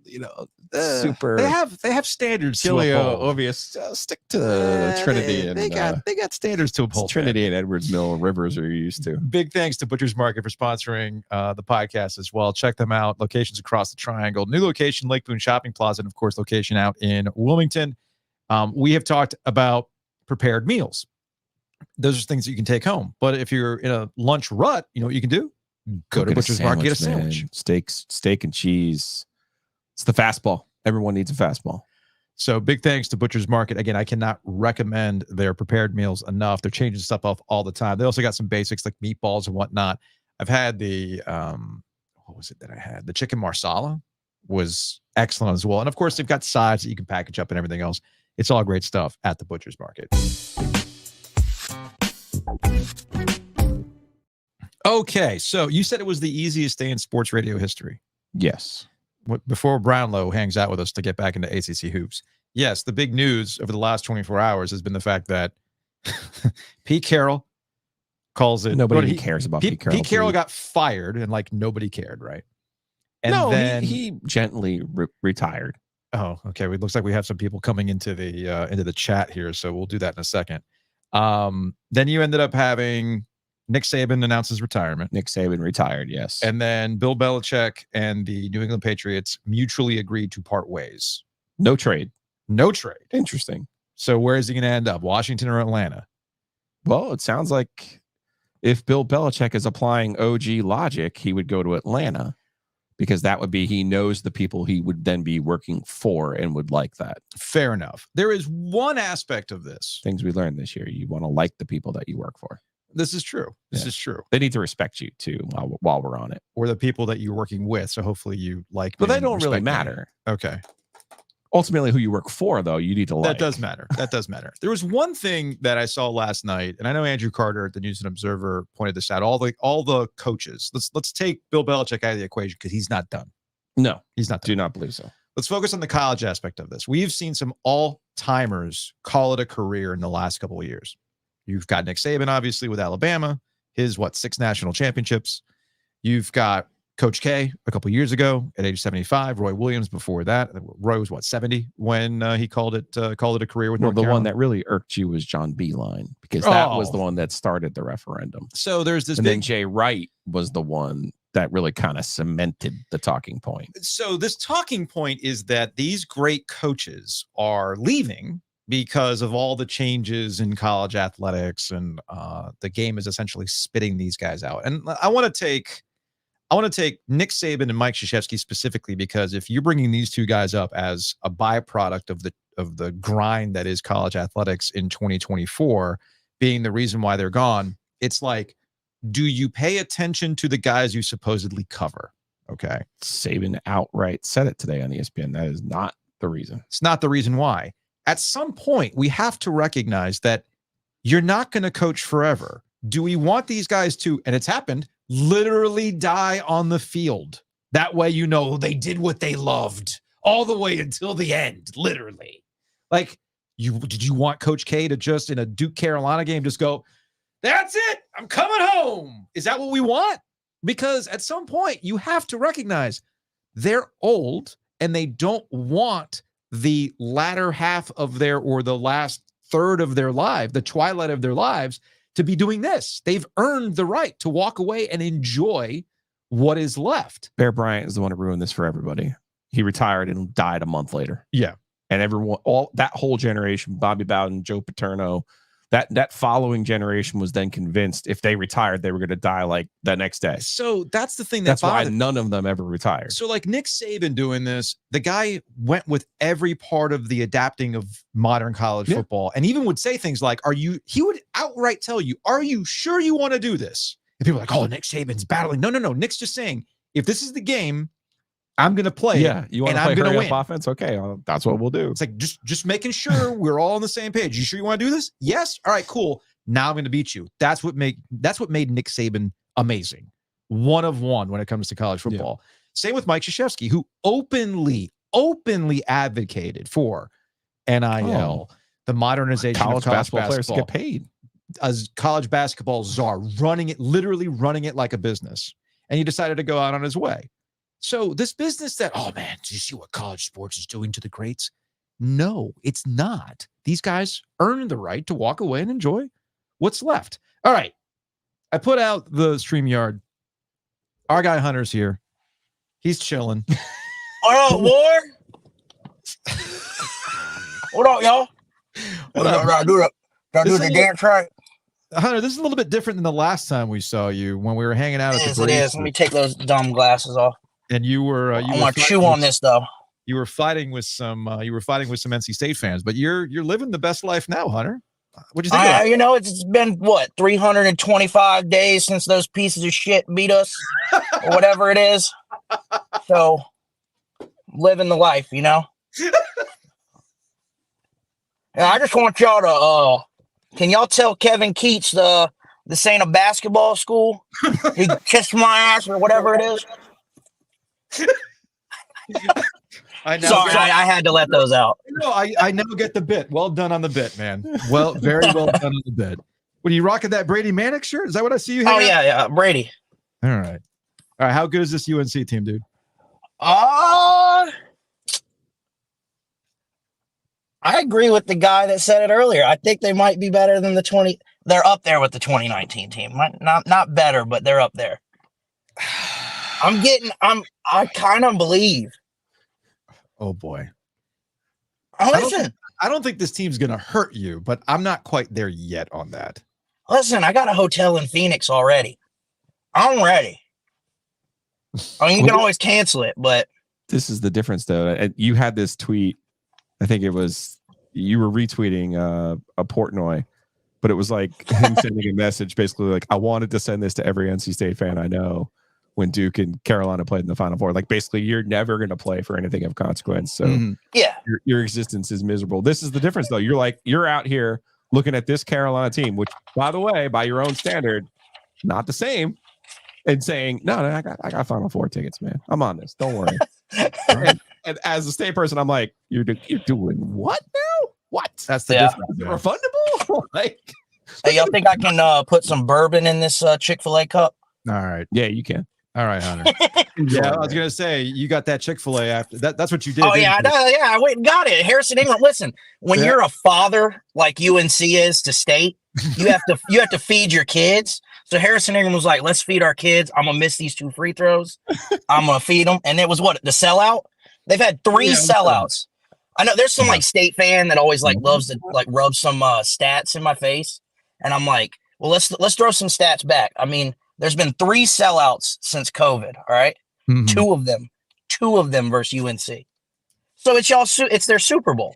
super. They have standards. Giglio, Ovies, stick to Trinity, and they got standards to uphold. Trinity and Edwards Mill Rivers are used to. Big thanks to Butcher's Market for sponsoring the podcast as well. Check them out. Locations across the triangle. New location, Lake Boone Shopping Plaza, and of course, location out in Wilmington. We have talked about prepared meals. Those are things that you can take home. But if you're in a lunch rut, you know what you can do? Go to Butcher's Market, get a sandwich. Steak and cheese. It's the fastball. Everyone needs a fastball. So big thanks to Butcher's Market. Again, I cannot recommend their prepared meals enough. They're changing stuff up all the time. They also got some basics like meatballs and whatnot. I've had the, what was it that I had? The chicken marsala was excellent as well. And of course, they've got sides that you can package up and everything else. It's all great stuff at the Butcher's Market. Okay, so you said it was the easiest day in sports radio history. Yes. Before Brownlow hangs out with us to get back into ACC hoops. Yes, the big news over the last 24 hours has been the fact that Pete Carroll calls it. Nobody cares about Pete Carroll. Pete Carroll got fired, and like nobody cared, right? And no, then he gently retired. Oh, okay. It looks like we have some people coming into the chat here, so we'll do that in a second. Then you ended up having Nick Saban announce his retirement. Nick Saban retired, yes. And then Bill Belichick and the New England Patriots mutually agreed to part ways. No trade. Interesting. So where is he going to end up? Washington or Atlanta? Well, it sounds like if Bill Belichick is applying OG logic, he would go to Atlanta because that would be, he knows the people he would then be working for and would like that. Fair enough. There is one aspect of this. Things we learned this year. You want to like the people that you work for. This is true. This is true. They need to respect you too while we're on it. Or the people that you're working with. So hopefully you like. But they don't really matter. Okay. Ultimately, who you work for, though, you need to like. That does matter. That does matter. There was one thing that I saw last night, and I know Andrew Carter at the News and Observer pointed this out. All the coaches. Let's take Bill Belichick out of the equation because he's not done. No, he's not done. Do not believe so. Let's focus on the college aspect of this. We've seen some all-timers call it a career in the last couple of years. You've got Nick Saban, obviously, with Alabama. His, 6 national championships. You've got Coach K a couple years ago at age 75. Roy Williams before that. Roy was 70 when he called it a career with North the Carolina. one that really irked you was John Beeline, because that was the one that started the referendum. So there's this and then Jay Wright was the one that really kind of cemented the talking point. So this talking point is that these great coaches are leaving because of all the changes in college athletics, and the game is essentially spitting these guys out. And I want to take Nick Saban and Mike Krzyzewski specifically, because if you're bringing these two guys up as a byproduct of the grind that is college athletics in 2024 being the reason why they're gone, it's like, do you pay attention to the guys you supposedly cover? Okay. Saban outright said it today on ESPN. That is not the reason. It's not the reason why. At some point, we have to recognize that you're not going to coach forever. Do we want these guys to, and it's happened, literally die on the field? That way, you know, they did what they loved all the way until the end, literally. Like, did you want Coach K to just, in a Duke Carolina game, just go, that's it, I'm coming home? Is that what we want? Because at some point, you have to recognize they're old and they don't want the latter half of the last third of their life, the twilight of their lives, to be doing this. They've earned the right to walk away and enjoy what is left. Bear Bryant is the one who ruined this for everybody. He retired and died a month later. Yeah. And everyone, that whole generation, Bobby Bowden, Joe Paterno, that following generation was then convinced if they retired, they were going to die like the next day. So that's the thing. That's why none of them ever retired. So like Nick Saban doing this, the guy went with every part of the adapting of modern college football, and even would say things like, he would outright tell you, are you sure you want to do this? And people are like, oh, Nick Saban's battling. No. Nick's just saying, if this is the game, I'm going to play. Yeah. You want to play hurry up offense? Okay. That's what we'll do. It's like, just making sure we're all on the same page. You sure you want to do this? Yes. All right, cool. Now I'm going to beat you. That's what made Nick Saban amazing. One of one when it comes to college football. Yeah. Same with Mike Krzyzewski, who openly advocated for NIL, the modernization of college basketball. Players to get paid. As college basketball czar, literally running it like a business. And he decided to go out on his way. So this business that, oh man, do you see what college sports is doing to the greats? No, it's not. These guys earned the right to walk away and enjoy what's left. All right. I put out the StreamYard. Our guy Hunter's here. He's chilling. What up, boy? What up, y'all? What up? Did I do the dance right? Hunter, this is a little bit different than the last time we saw you when we were hanging out at the It is. Let me take those dumb glasses off. And you were I want to chew on this though. You were fighting with some NC State fans, but you're living the best life now, Hunter. What'd you think? You know, it's been 325 days since those pieces of shit beat us, or whatever it is. So, living the life, you know. And I just want y'all to can y'all tell Kevin Keats this ain't a basketball school? He kissed my ass or whatever it is. I had to let those out. No, I now get the bit. Well done on the bit, man. Very well done on the bit. What are you rocking that Brady Manic shirt? Is that what I see you? Oh yeah, Brady. All right. How good is this UNC team, dude? I agree with the guy that said it earlier. I think they might be better than the 20. They're up there with the 2019 team. Not better, but they're up there. I kind of believe. Oh boy. Listen. I don't think this team's gonna hurt you, but I'm not quite there yet on that. Listen, I got a hotel in Phoenix already. I'm ready. I mean, you can always cancel it, but this is the difference though. You had this tweet. I think it was you were retweeting a Portnoy, but it was like him sending a message basically like, I wanted to send this to every NC State fan I know when Duke and Carolina played in the Final Four. Like basically you're never going to play for anything of consequence. So yeah, your existence is miserable. This is the difference though. You're out here looking at this Carolina team, which by the way, by your own standard, not the same, and saying, no, I got Final Four tickets, man. I'm on this. Don't worry. and as a State person, I'm like, you're doing what now? What? That's the difference. Refundable? Like, hey, y'all think I can put some bourbon in this Chick-fil-A cup? All right. Yeah, you can. All right, Hunter. Yeah, I was gonna say you got that Chick-fil-A after that. That's what you did. Oh yeah, I went and got it. Harrison Ingram. Listen, when you're a father like UNC is to state, you have to feed your kids. So Harrison Ingram was like, "Let's feed our kids. I'm gonna miss these 2 free throws. I'm gonna feed them." And it was what the sellout. They've had 3 sellouts. I know there's some like state fan that always like loves to like rub some stats in my face, and I'm like, well, let's throw some stats back. I mean, there's been 3 sellouts since COVID. All right. Mhm. 2 of them versus UNC. So it's their Super Bowl.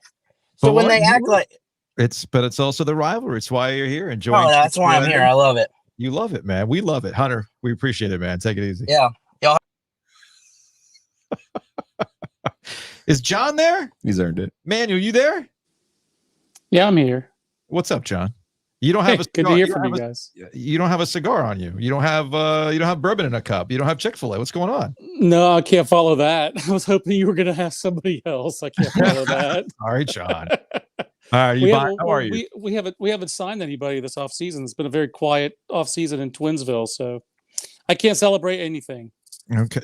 So when they act like it's also the rivalry. It's why you're here enjoying. Oh, that's why I'm here. I love it. You love it, man. We love it, Hunter. We appreciate it, man. Take it easy. Yeah. Is John there? He's earned it. Manuel, you there? Yeah, I'm here. What's up, John? You don't have a good to hear from you guys. You don't have a cigar on you. You don't have bourbon in a cup. You don't have Chick-fil-A. What's going on? No, I can't follow that. I was hoping you were going to have somebody else. I can't follow that. All right, John. All right, how are you? We haven't signed anybody this offseason. It's been a very quiet offseason in Twinsville, so I can't celebrate anything. Okay,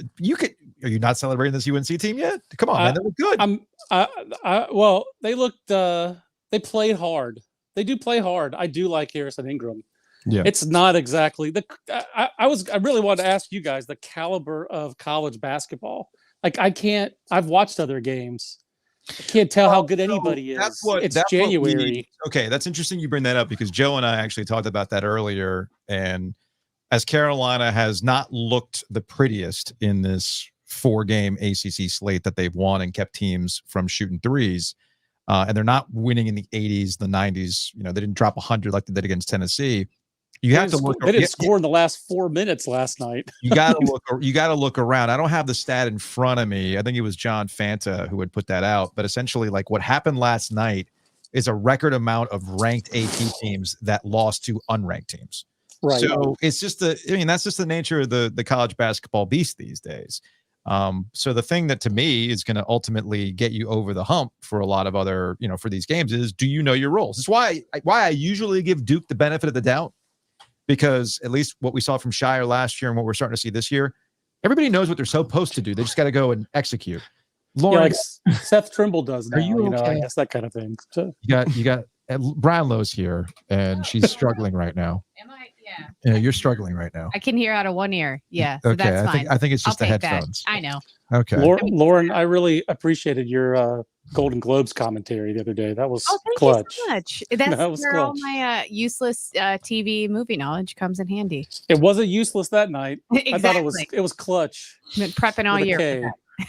are you not celebrating this UNC team yet? Come on, man, they look good. Well, they looked. They played hard. They do play hard. I do like Harrison Ingram. Yeah, it's not exactly the. I really wanted to ask you guys the caliber of college basketball. Like I've watched other games. I can't tell how good anybody is. It's January. Okay, that's interesting you bring that up because Joe and I actually talked about that earlier. And as Carolina has not looked the prettiest in this 4-game ACC slate that they've won and kept teams from shooting threes, and they're not winning in the 80s, the 90s. You know, they didn't drop 100 like they did against Tennessee. You have to look. They didn't score in the last 4 minutes last night. You got to look around. I don't have the stat in front of me. I think it was John Fanta who had put that out. But essentially, like what happened last night is a record amount of ranked AP teams that lost to unranked teams. Right. So it's just that's just the nature of the college basketball beast these days. So the thing that to me is going to ultimately get you over the hump for a lot of other, for these games is, do you know your roles? It's why I usually give Duke the benefit of the doubt. Because at least what we saw from Shire last year and what we're starting to see this year, everybody knows what they're supposed to do. They just got to go and execute. Lauren, like Seth Trimble does now. Are you okay? I guess that kind of thing. So. You got Brownlow's here, and she's struggling right now. Am I? Yeah. Yeah, you're struggling right now. I can hear out of one ear. Yeah. So Okay. that's fine. I think it's just the I'll take headphones. that. I know. Okay. Lauren, I really appreciated your Golden Globes commentary the other day. That was thank clutch. you so much. That's That was where all clutch. my useless TV movie knowledge comes in handy. It wasn't useless that night. Exactly. I thought it was clutch. Been prepping all With a year. K.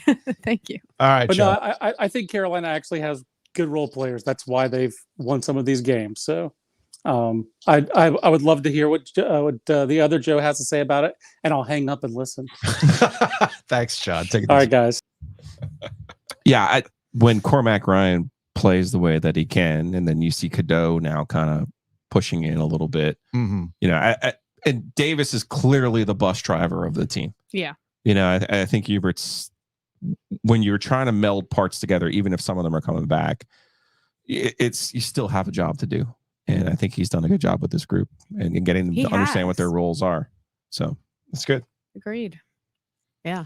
For that. Thank you. All right. But Joe. no, I think Carolina actually has good role players. That's why they've won some of these games. So I would love to hear what the other Joe has to say about it, and I'll hang up and listen. Thanks, John. Take it All easy. right, guys. Yeah, when Cormac Ryan plays the way that he can, and then you see Cadeau now kind of pushing in a little bit, Mhm. And Davis is clearly the bus driver of the team. Yeah. I think Hubert's, when you're trying to meld parts together, even if some of them are coming back, you still have a job to do. And I think he's done a good job with this group and getting them to understand what their roles are. So that's good. Agreed. Yeah.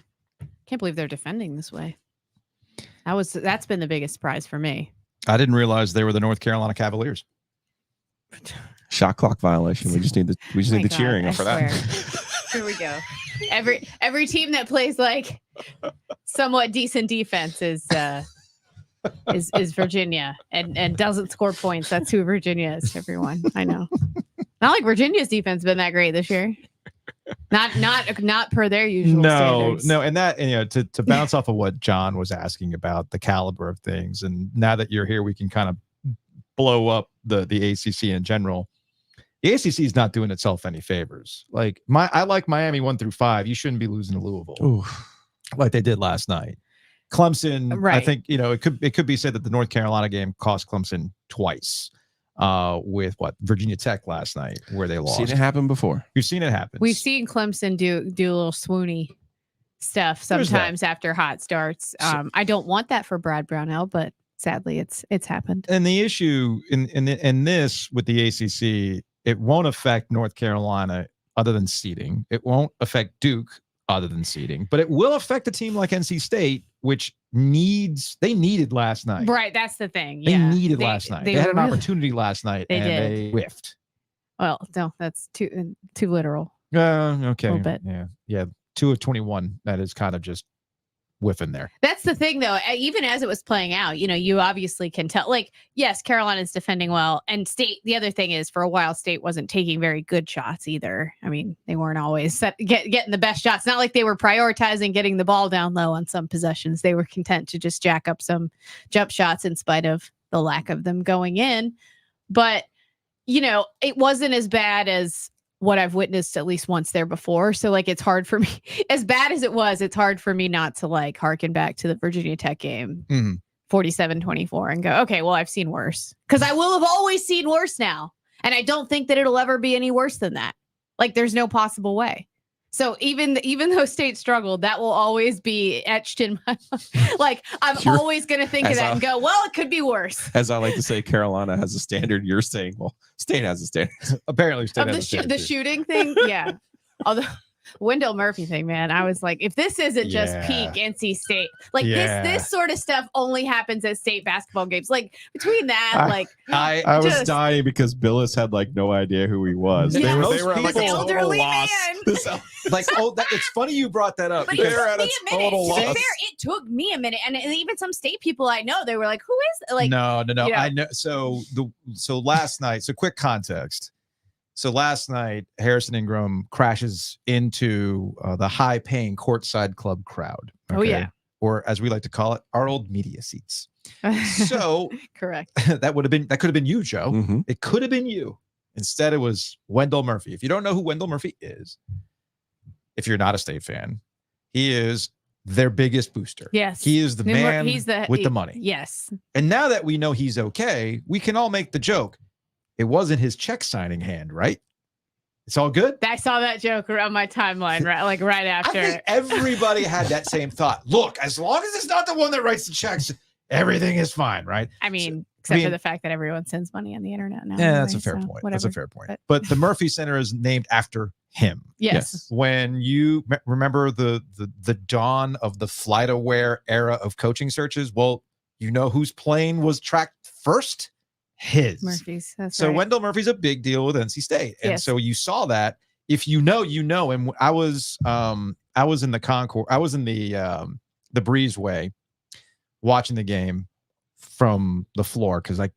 Can't believe they're defending this way. That's been the biggest surprise for me. I didn't realize they were the North Carolina Cavaliers. Shot clock violation. We just need the cheering I for that. Here we go. Every team that plays like somewhat decent defense is Virginia and doesn't score points. That's who Virginia is, everyone. I know. Not like Virginia's defense been that great this year. Not per their usual standards. No, and that to bounce off of what John was asking about the caliber of things, and now that you're here, we can kind of blow up the ACC in general. The ACC is not doing itself any favors. Like I like Miami 1-5. You shouldn't be losing to Louisville like they did last night. Clemson, Right. I think it could be said that the North Carolina game cost Clemson twice. With Virginia Tech last night, where they lost. Seen it happen before. We've seen it happen. We've seen Clemson do a little swoony stuff sometimes after hot starts. I don't want that for Brad Brownell, but sadly, it's happened. And the issue in this with the ACC, it won't affect North Carolina other than seeding. It won't affect Duke other than seeding. But it will affect a team like NC State, which needed last night. Right, that's the thing. They Yeah. needed last night. They had an opportunity last night, and they whiffed. Well, no, that's too literal. Okay. A little bit. Yeah. 2 of 21. That is kind of just whiffing there. That's the thing, though. Even as it was playing out, you obviously can tell. Like, yes, Carolina's defending well, and State. The other thing is, for a while, State wasn't taking very good shots either. I mean, they weren't always getting the best shots. Not like they were prioritizing getting the ball down low on some possessions. They were content to just jack up some jump shots in spite of the lack of them going in. But it wasn't as bad as what I've witnessed at least once there before. So like, it's hard for me, as bad as it was, it's hard for me not to like harken back to the Virginia Tech game, 47-24 and go, okay, well, I've seen worse, because I will have always seen worse now. And I don't think that it'll ever be any worse than that. Like, there's no possible way. So even though State struggled, that will always be etched in my mind. Like, I'm always going to think of that and go, well, it could be worse. As I like to say, Carolina has a standard. You're saying, well, State has a standard. Apparently, State has a standard. The shooting thing, yeah. Although Wendell Murphy thing, man, I was like, if this isn't just peak NC State, like this sort of stuff only happens at state basketball games. Like, between that, I was dying because Billis had like no idea who he was. Yeah. They were like a total loss. It's funny you brought that up. But Because it took me a minute. It took me a minute, and even some State people I know, they were like, "Who is like?" No. I know. So last night. So quick context. So last night, Harrison Ingram crashes into the high-paying courtside club crowd. Okay? Oh yeah, or as we like to call it, our old media seats. So correct. that could have been you, Joe. Mm-hmm. It could have been you. Instead, it was Wendell Murphy. If you don't know who Wendell Murphy is, if you're not a State fan, he is their biggest booster. Yes, he is the man with the money. Yes. And now that we know he's okay, we can all make the joke. It wasn't his check signing hand, right? It's all good. I saw that joke around my timeline, right after. I think everybody had that same thought. Look, as long as it's not the one that writes the checks, everything is fine, right? I mean, except for the fact that everyone sends money on the internet now. Yeah, anyway, that's a fair point. Whatever. That's a fair point. But the Murphy Center is named after him. Yes. When you remember the dawn of the FlightAware era of coaching searches, well, you know whose plane was tracked first? His. Murphy's. That's right. right. Wendell Murphy's a big deal with NC State. And yes. So you saw that. If you know, you know. And I was in the concourse. I was in the breezeway watching the game from the floor because I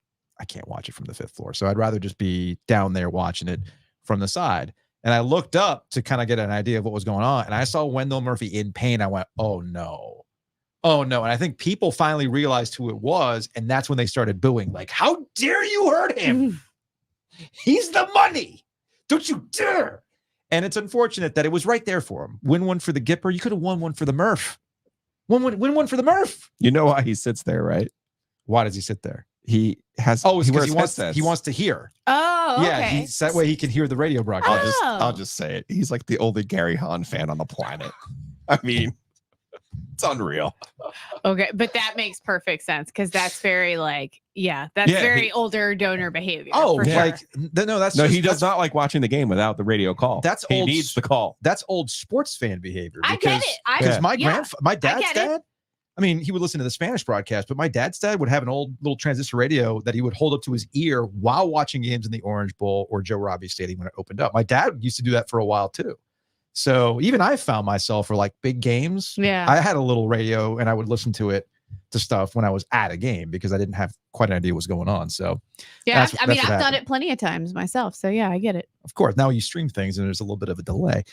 can't watch it from the 5th floor. So I'd rather just be down there watching it from the side. And I looked up to kind of get an idea of what was going on. And I saw Wendell Murphy in pain. I went, oh no. And I think people finally realized who it was. And that's when they started booing. Like, how dare you hurt him? He's the money. Don't you dare. And it's unfortunate that it was right there for him. Win one for the Gipper. You could have won one for the Murph. Win one for the Murph. You know why he sits there, right? Why does he sit there? He has. Oh, he wants to hear. Oh, okay. Yeah, that way he can hear the radio broadcast. I'll just say it. He's like the only Gary Hahn fan on the planet. I mean, it's unreal. Okay, but that makes perfect sense because that's very very older donor behavior. Oh, sure. He does not like watching the game without the radio call. He needs the call. That's old sports fan behavior. I get it. Because my dad's dad. I mean, he would listen to the Spanish broadcast, but my dad's dad would have an old little transistor radio that he would hold up to his ear while watching games in the Orange Bowl or Joe Robbie Stadium when it opened up. My dad used to do that for a while too. So even I found myself for like big games. Yeah, I had a little radio and I would listen to it to stuff when I was at a game because I didn't have quite an idea what was going on. So yeah, I've done it plenty of times myself. So yeah, I get it. Of course, now you stream things and there's a little bit of a delay.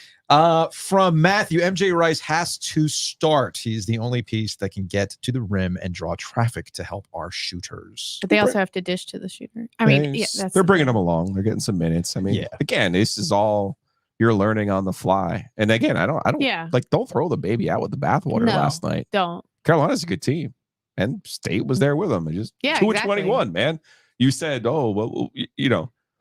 From Matthew, MJ Rice has to start. He's the only piece that can get to the rim and draw traffic to help our shooters. But they also have to dish to the shooter. I mean, they're bringing them along. They're getting some minutes. I mean, again, this is all you're learning on the fly. And again, I don't throw the baby out with the bathwater last night. Don't. Carolina's a good team. And State was there with them. And just 2-21, man. You said, oh, well,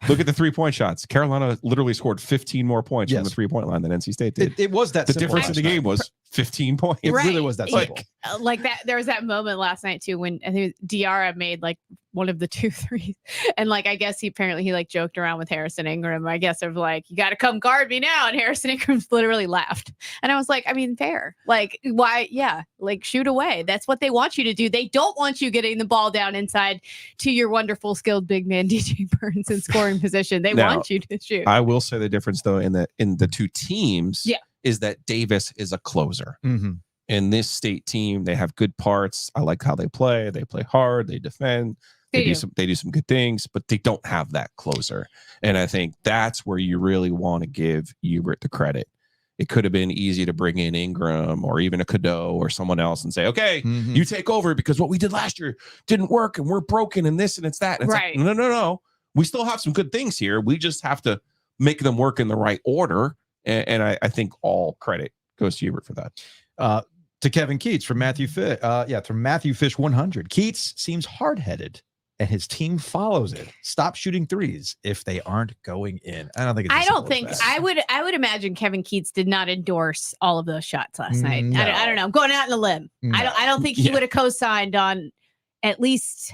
look at the 3-point shots. Carolina literally scored 15 more points from the 3-point line than NC State did. It was that the difference in the game was 15 points. It really Right. was that simple. Like that. There was that moment last night too when I think Diarra made like one of the 2 threes, and like I guess he like joked around with Harrison Ingram. I guess of like, you got to come guard me now, and Harrison Ingram literally laughed, and I was like, I mean, fair. Like, why? Yeah, like shoot away. That's what they want you to do. They don't want you getting the ball down inside to your wonderful skilled big man DJ Burns in scoring position. They Now, want you to shoot. I will say the difference though in the two teams is that Davis is a closer. Mm-hmm. In this state team, they have good parts. I like how they play. They play hard. They defend. They do some good things, but they don't have that closer. And I think that's where you really want to give Hubert the credit. It could have been easy to bring in Ingram or even a Cadeau or someone else and say, okay, you take over because what we did last year didn't work and we're broken and this and it's that. And it's Right. like, no. We still have some good things here. We just have to make them work in the right order. And I think all credit goes to Hubert for that. To Kevin Keats from Matthew Fish. From Matthew Fish 100. Keats seems hard-headed, and his team follows it. Stop shooting threes if they aren't going in. I don't think. I don't think I would imagine Kevin Keats did not endorse all of those shots last night. No. I don't know. I'm going out on a limb. No. I don't think he would have co-signed on at least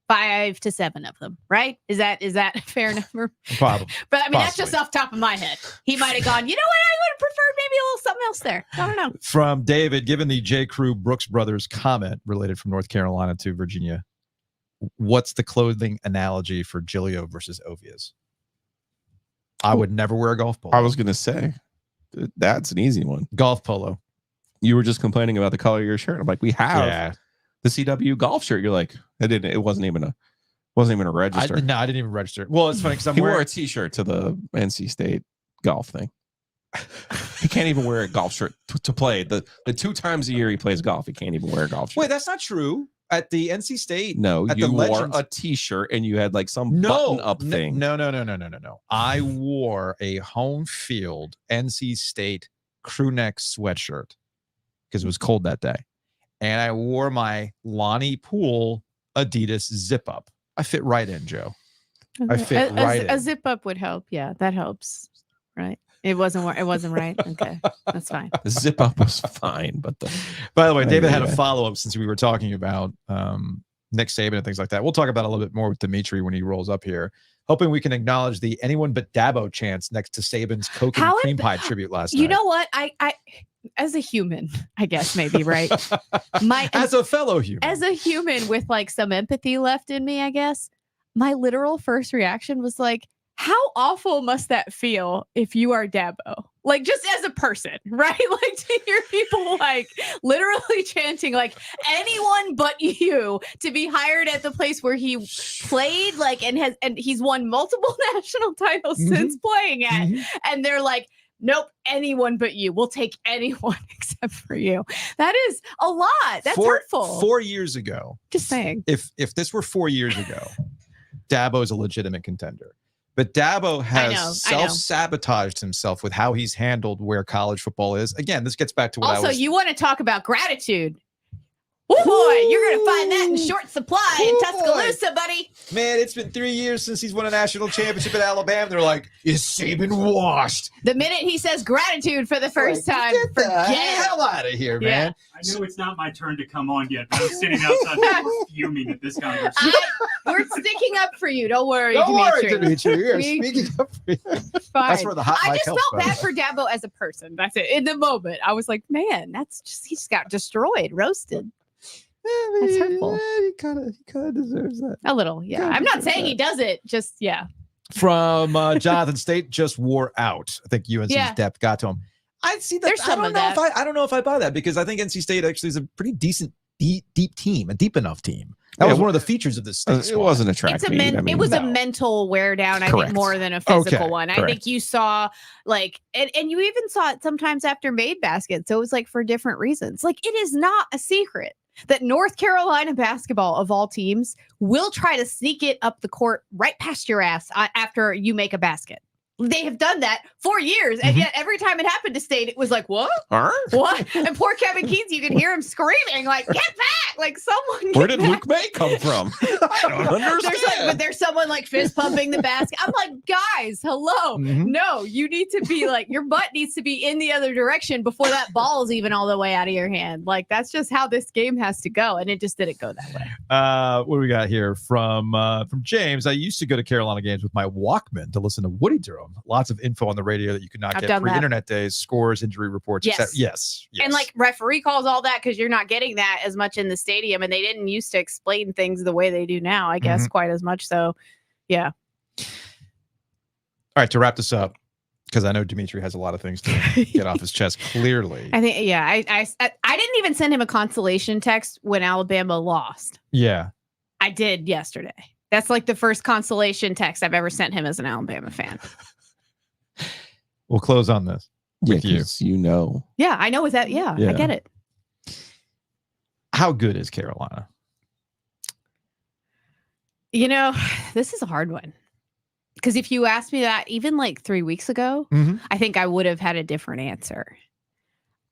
5 to 7 of them. Right? Is that a fair number? Probably. But I mean, that's just off the top of my head. He might have gone, you know what? I would have preferred maybe a little something else there. I don't know. From David, given the J. Crew Brooks Brothers comment related from North Carolina to Virginia, what's the clothing analogy for Giglio versus Ovies? I would never wear a golf polo. I was going to say, that's an easy one. Golf polo. You were just complaining about the color of your shirt. I'm like, we have the CW golf shirt. You're like, it wasn't even a register. I didn't even register. Well, it's funny because he wore a t-shirt to the NC State golf thing. He can't even wear a golf shirt to play. The 2 times a year he plays golf, he can't even wear a golf shirt. Wait, that's not true. At the NC State, no, at you the wore Legends, a t-shirt and you had like some button-up thing. No. I wore a home field NC State crew neck sweatshirt because it was cold that day, and I wore my Lonnie Poole Adidas zip up. I fit right in, Joe. I fit right in. A zip up would help. Yeah, that helps. Right. It wasn't right. Okay, that's fine. The zip up was fine, but by the way, David had a follow-up since we were talking about Nick Saban and things like that. We'll talk about it a little bit more with Dimitri when he rolls up here. Hoping we can acknowledge the anyone but Dabo chance next to Saban's Coke and cream pie tribute last night. You know what? I as a human, I guess maybe, right? As a fellow human. As a human with like some empathy left in me, I guess, my literal first reaction was like, how awful must that feel if you are Dabo? Like, just as a person, right? Like, to hear people like literally chanting like anyone but you to be hired at the place where he played, like, and he's won multiple national titles since playing at, and they're like, nope, anyone but you. We'll take anyone except for you. That is a lot. That's hurtful. 4 years ago. Just saying. If this were 4 years ago, Dabo is a legitimate contender. But Dabo has self-sabotaged himself with how he's handled where college football is. Again, this gets back to what you want to talk about gratitude. Oh boy, you're going to find that in short supply in Tuscaloosa, buddy. Man, it's been 3 years since he's won a national championship at Alabama. They're like, is Saban washed? The minute he says gratitude for the first time, get the hell out of here, man. I know it's not my turn to come on yet, but I'm sitting outside fuming at this conversation. We're sticking up for you. Don't worry, Dimitri. You're speaking up for you. Fine. That's where the hot mic helps. I just felt bad for Dabo as a person. That's it. In the moment, I was like, man, he just got destroyed, roasted. That's hurtful. He kind of deserves that. A little, yeah. I'm not saying he does it. Just, yeah. From Jonathan State, just wore out. I think UNC's depth got to him. I see that. I don't know if I buy that because I think NC State actually is a pretty decent, deep team, a deep enough team. That was one of the features of this state squad. It wasn't a track meet. It was a mental wear down, I think, more than a physical one. Correct. I think you saw like, and you even saw it sometimes after made baskets. So it was like for different reasons. Like, it is not a secret that North Carolina basketball of all teams will try to sneak it up the court right past your ass after you make a basket. They have done that for years, and yet every time it happened to State, it was like, what? What? And poor Kevin Keats, you can hear him screaming, like, get back! Like, someone. Where did Luke May come from? I don't understand. There's someone like fist pumping the basket. I'm like, guys, hello. No, you need to be like, your butt needs to be in the other direction before that ball's even all the way out of your hand. Like, that's just how this game has to go, and it just didn't go that way. What do we got here from James? I used to go to Carolina games with my Walkman to listen to Woody Durham. Lots of info on the radio that you could not get pre-internet days, scores, injury reports. Yes. Yes. And like referee calls, all that, because you're not getting that as much in the stadium, and they didn't used to explain things the way they do now, I guess, quite as much. So, yeah. All right, to wrap this up, because I know Dimitri has a lot of things to get off his chest. Clearly, I think, yeah, I didn't even send him a consolation text when Alabama lost. Yeah, I did yesterday. That's like the first consolation text I've ever sent him as an Alabama fan. We'll close on this with you. You know. Yeah, I know with that. Yeah, I get it. How good is Carolina? You know, this is a hard one. Because if you asked me that even like 3 weeks ago, I think I would have had a different answer.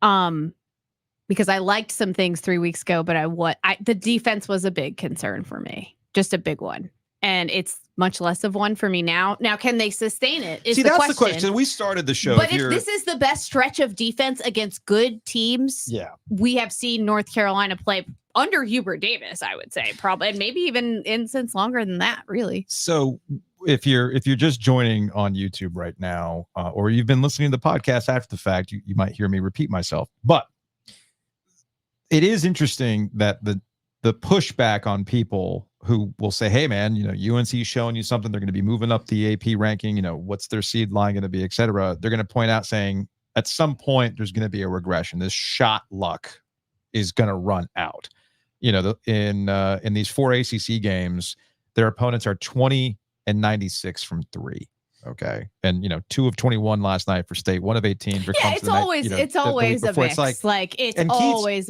Because I liked some things 3 weeks ago, but the defense was a big concern for me. Just a big one. And it's much less of one for me now. Now, can they sustain it? See, that's the question. We started the show. But if this is the best stretch of defense against good teams, we have seen North Carolina play under Hubert Davis, I would say, probably, and maybe even since longer than that, really. So if you're just joining on YouTube right now, or you've been listening to the podcast after the fact, you might hear me repeat myself. But it is interesting that the pushback on people who will say, hey, man, UNC is showing you something. They're going to be moving up the AP ranking. What's their seed line going to be, et cetera. They're going to point out saying at some point there's going to be a regression. This shot luck is going to run out. In these 4 ACC games, their opponents are 20 and 96 from 3. Okay. And 2 of 21 last night for State, 1 of 18 for it's always a mix. It's always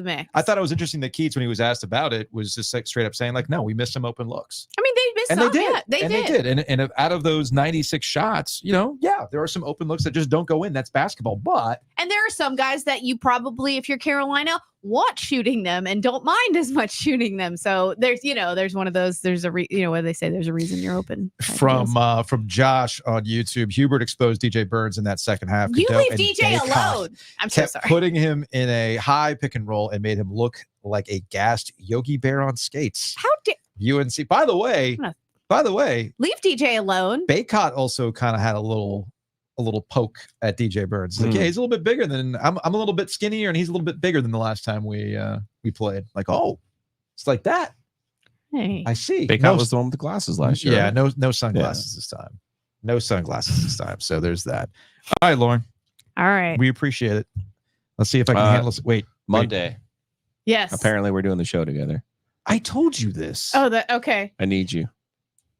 a mix. I thought it was interesting that Keats, when he was asked about it, was just straight up saying, like, no, we missed some open looks. I mean, they missed some. Yeah, they did. And out of those 96 shots, there are some open looks that just don't go in. That's basketball. And there are some guys that you probably, if you're Carolina, want shooting them and don't mind as much shooting them. So there's one of those. There's a what they say. There's a reason you're open. From Josh on YouTube, Hubert exposed DJ Burns in that second half. You leave DJ alone. I'm so sorry. Putting him in a high pick and roll and made him look like a gassed Yogi Bear on skates. How did UNC? By the way, leave DJ alone. Baycott also kind of had a little poke at DJ Burns. Like, yeah, he's a little bit bigger than I'm a little bit skinnier, and he's a little bit bigger than the last time we played. Like, oh, it's like that. Hey, I see. Baycott was the one with the glasses last year. Yeah, no sunglasses this time. No sunglasses this time. So there's that. All right, Lauren. All right. We appreciate it. Let's see if I can handle this. Wait, Monday. Yes. Apparently, we're doing the show together. I told you this. Oh, okay. I need you.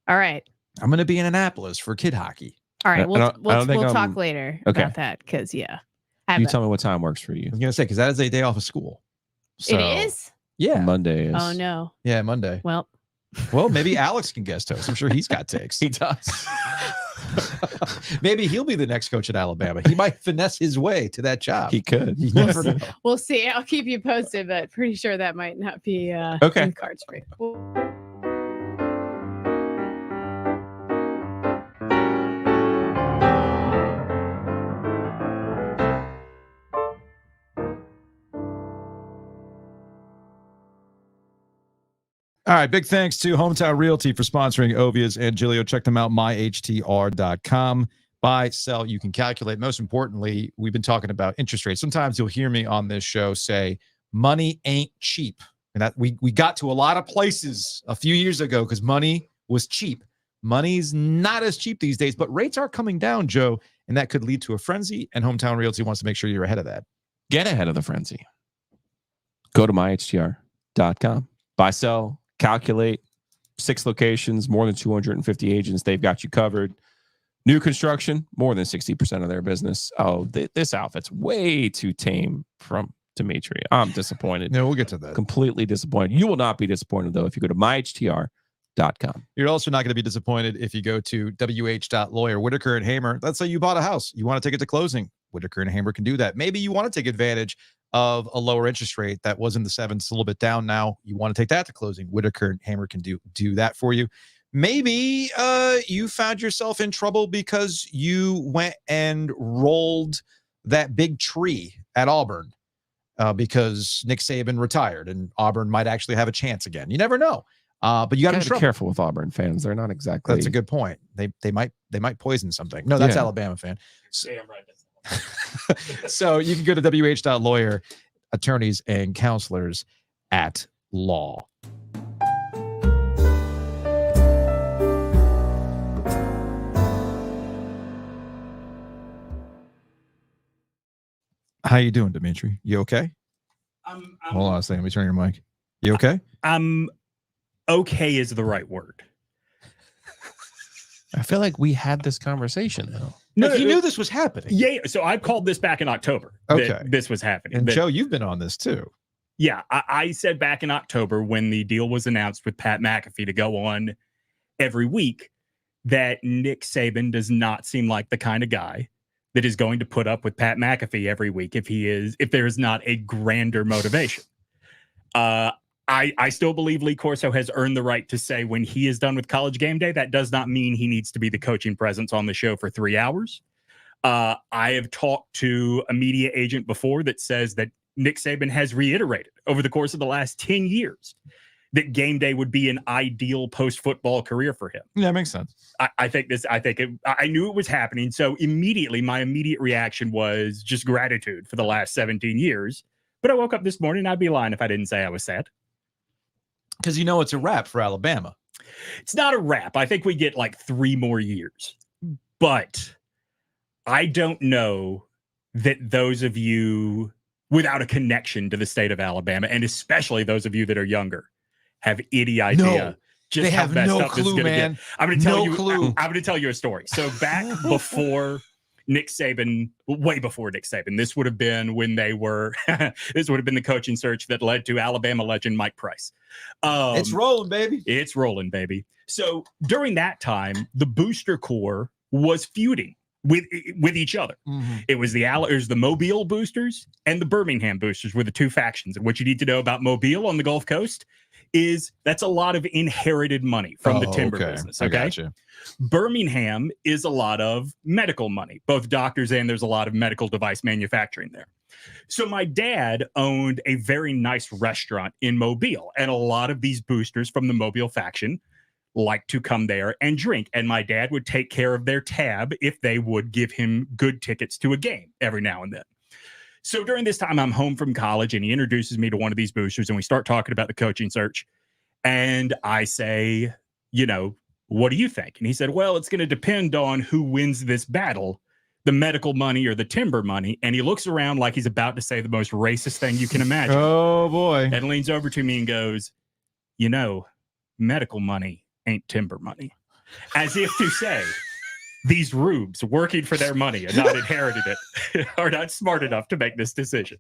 All right. I'm going to be in Annapolis for kid hockey. All right, we'll talk later about that, because you tell me what time works for you. I was gonna say, because that is a day off of school. So, it is? Yeah. Monday is. Oh no. Yeah, Monday. Well, maybe Alex can guest host. I'm sure he's got takes. He does. Maybe he'll be the next coach at Alabama. He might finesse his way to that job. He could. You never know. We'll see. I'll keep you posted, but pretty sure that might not be in cards for you. All right. Big thanks to Hometown Realty for sponsoring Ovies and Giglio. Check them out, myhtr.com. Buy, sell, you can calculate. Most importantly, we've been talking about interest rates. Sometimes you'll hear me on this show say, money ain't cheap. And that we got to a lot of places a few years ago because money was cheap. Money's not as cheap these days, but rates are coming down, Joe, and that could lead to a frenzy. And Hometown Realty wants to make sure you're ahead of that. Get ahead of the frenzy. Go to myhtr.com. Buy, sell, calculate. 6 locations, more than 250 agents. They've got you covered. New construction, more than 60% of their business. Oh, this outfit's way too tame from Dimitri. I'm disappointed. No, we'll get to that. Completely disappointed. You will not be disappointed, though, if you go to myhtr.com. You're also not going to be disappointed if you go to wh.lawyer, Whitaker and Hamer. Let's say you bought a house. You want to take it to closing. Whitaker and Hamer can do that. Maybe you want to take advantage of a lower interest rate that was in the 7s, a little bit down now. You want to take that to closing. Whitaker and Hamer can do that for you. Maybe you found yourself in trouble because you went and rolled that big tree at Auburn because Nick Saban retired and Auburn might actually have a chance again. You never know. But you got to be careful with Auburn fans. They're not exactly. That's a good point. They might poison something. No, that's Alabama fan. Damn right. So you can go to wh.lawyer, attorneys and counselors at law. How you doing, Dimitri? You okay? Hold on a second. Let me turn your mic. You okay? Okay is the right word. I feel like we had this conversation though. No, you knew this was happening. Yeah, so I called this back in October. Okay, this was happening. And Joe, you've been on this too. Yeah, I said back in October when the deal was announced with Pat McAfee to go on every week that Nick Saban does not seem like the kind of guy that is going to put up with Pat McAfee every week if there is not a grander motivation. I still believe Lee Corso has earned the right to say when he is done with College Game Day, that does not mean he needs to be the coaching presence on the show for 3 hours. I have talked to a media agent before that says that Nick Saban has reiterated over the course of the last 10 years that game day would be an ideal post-football career for him. Yeah, that makes sense. I knew it was happening. So my immediate reaction was just gratitude for the last 17 years. But I woke up this morning, I'd be lying if I didn't say I was sad. Because you know it's a wrap for Alabama. It's not a wrap. I think we get like 3 more years. But I don't know that those of you without a connection to the state of Alabama, and especially those of you that are younger, have any idea just how messed up this is going to get. I'm going to tell you a story. So back before Nick Saban, way before Nick Saban, this would have been when they were, this would have been the coaching search that led to Alabama legend Mike Price. It's rolling, baby. It's rolling, baby. So during that time, the booster corps was feuding with each other. Mm-hmm. It was the Mobile boosters and the Birmingham boosters were the two factions. And what you need to know about Mobile on the Gulf Coast is that's a lot of inherited money from the timber business. Okay. Gotcha. Birmingham is a lot of medical money, both doctors and there's a lot of medical device manufacturing there. So my dad owned a very nice restaurant in Mobile, and a lot of these boosters from the Mobile faction like to come there and drink. And my dad would take care of their tab if they would give him good tickets to a game every now and then. So during this time, I'm home from college and he introduces me to one of these boosters and we start talking about the coaching search. And I say, what do you think? And he said, well, it's going to depend on who wins this battle, the medical money or the timber money. And he looks around like he's about to say the most racist thing you can imagine. Oh, boy. And leans over to me and goes, medical money ain't timber money. As if to say, these rubes working for their money and not inherited it are not smart enough to make this decision.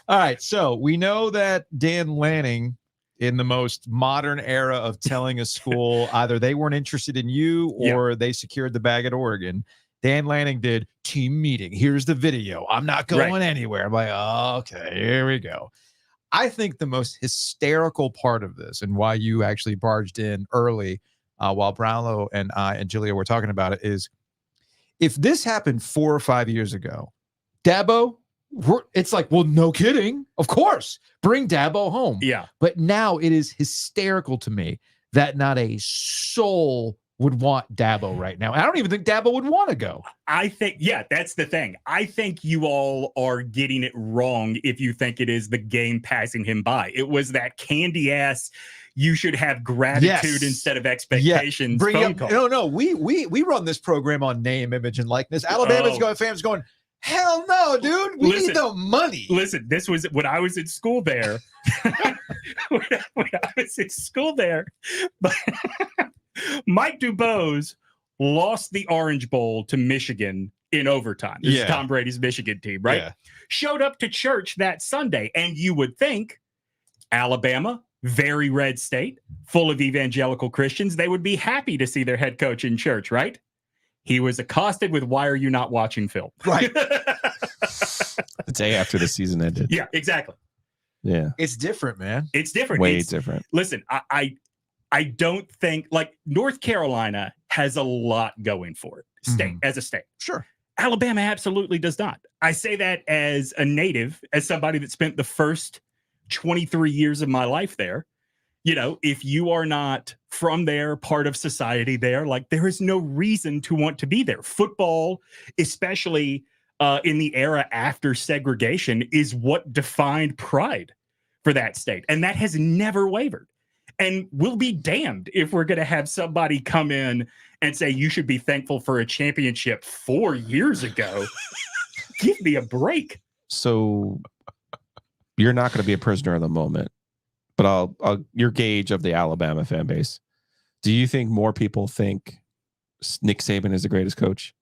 All right. So we know that Dan Lanning, in the most modern era of telling a school either they weren't interested in you or they secured the bag at Oregon, Dan Lanning did team meeting. Here's the video. I'm not going anywhere. I'm like, oh, okay, here we go. I think the most hysterical part of this and why you actually barged in early while Brownlow and I and Giglio were talking about it is if this happened 4 or 5 years ago, Dabo, it's like, well, no kidding. Of course. Bring Dabo home. Yeah. But now it is hysterical to me that not a soul would want Dabo right now. I don't even think Dabo would want to go. I think, that's the thing. I think you all are getting it wrong if you think it is the game passing him by. It was that candy ass, you should have gratitude instead of expectations. No. We run this program on name, image, and likeness. Alabama's fans going, hell no, dude. We need the money. Listen, this was when I was in school there. when I was in school there, but Mike DuBose lost the Orange Bowl to Michigan in overtime. This is Tom Brady's Michigan team, right? Yeah. Showed up to church that Sunday, and you would think Alabama, very red state, full of evangelical Christians. They would be happy to see their head coach in church, right? He was accosted with, "Why are you not watching film?" Right. The day after the season ended. Yeah, exactly. Yeah. It's different, man. It's different. Way It's- different. Listen, I don't think, like, North Carolina has a lot going for it, state as a state. Sure. Alabama absolutely does not. I say that as a native, as somebody that spent the first 23 years of my life there. You know, if you are not from there, part of society there, like, there is no reason to want to be there. Football, especially in the era after segregation, is what defined pride for that state. And that has never wavered. And we'll be damned if we're going to have somebody come in and say, you should be thankful for a championship 4 years ago. Give me a break. So you're not going to be a prisoner of the moment, but I'll your gauge of the Alabama fan base. Do you think more people think Nick Saban is the greatest coach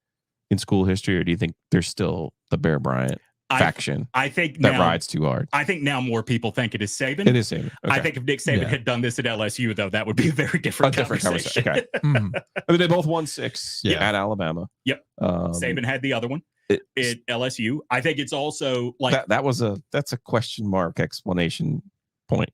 in school history, or do you think there's still the Bear Bryant faction I think that now, rides too hard? I think now more people think it is Saban. It is Saban. Okay. I think if Nick Saban had done this at LSU, though, that would be a very different conversation. Okay. Mhm. I mean, they both won 6 at Alabama. Yep. Saban had the other one at LSU. I think it's also like that's a question mark explanation point.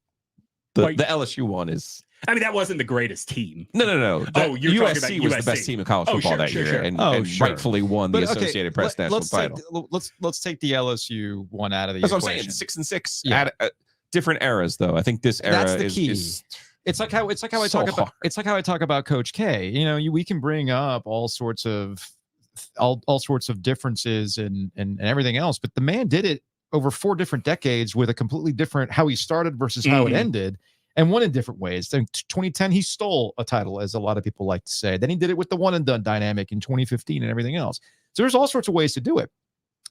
The LSU one is. I mean, that wasn't the greatest team. No. You're talking about USC was the best team in college football that year, and rightfully won the Associated Press national title. Let's take the LSU one out of the That's equation. what I'm saying. 6-6 at different eras, though. I think this era That's the is, key. is it's like how I so talk about hard. it's like how I talk about Coach K. You know, we can bring up all sorts of differences and everything else, but the man did it over 4 different decades with a completely different how he started versus how it ended. And won in different ways. In 2010, he stole a title, as a lot of people like to say. Then he did it with the one and done dynamic in 2015 and everything else. So there's all sorts of ways to do it.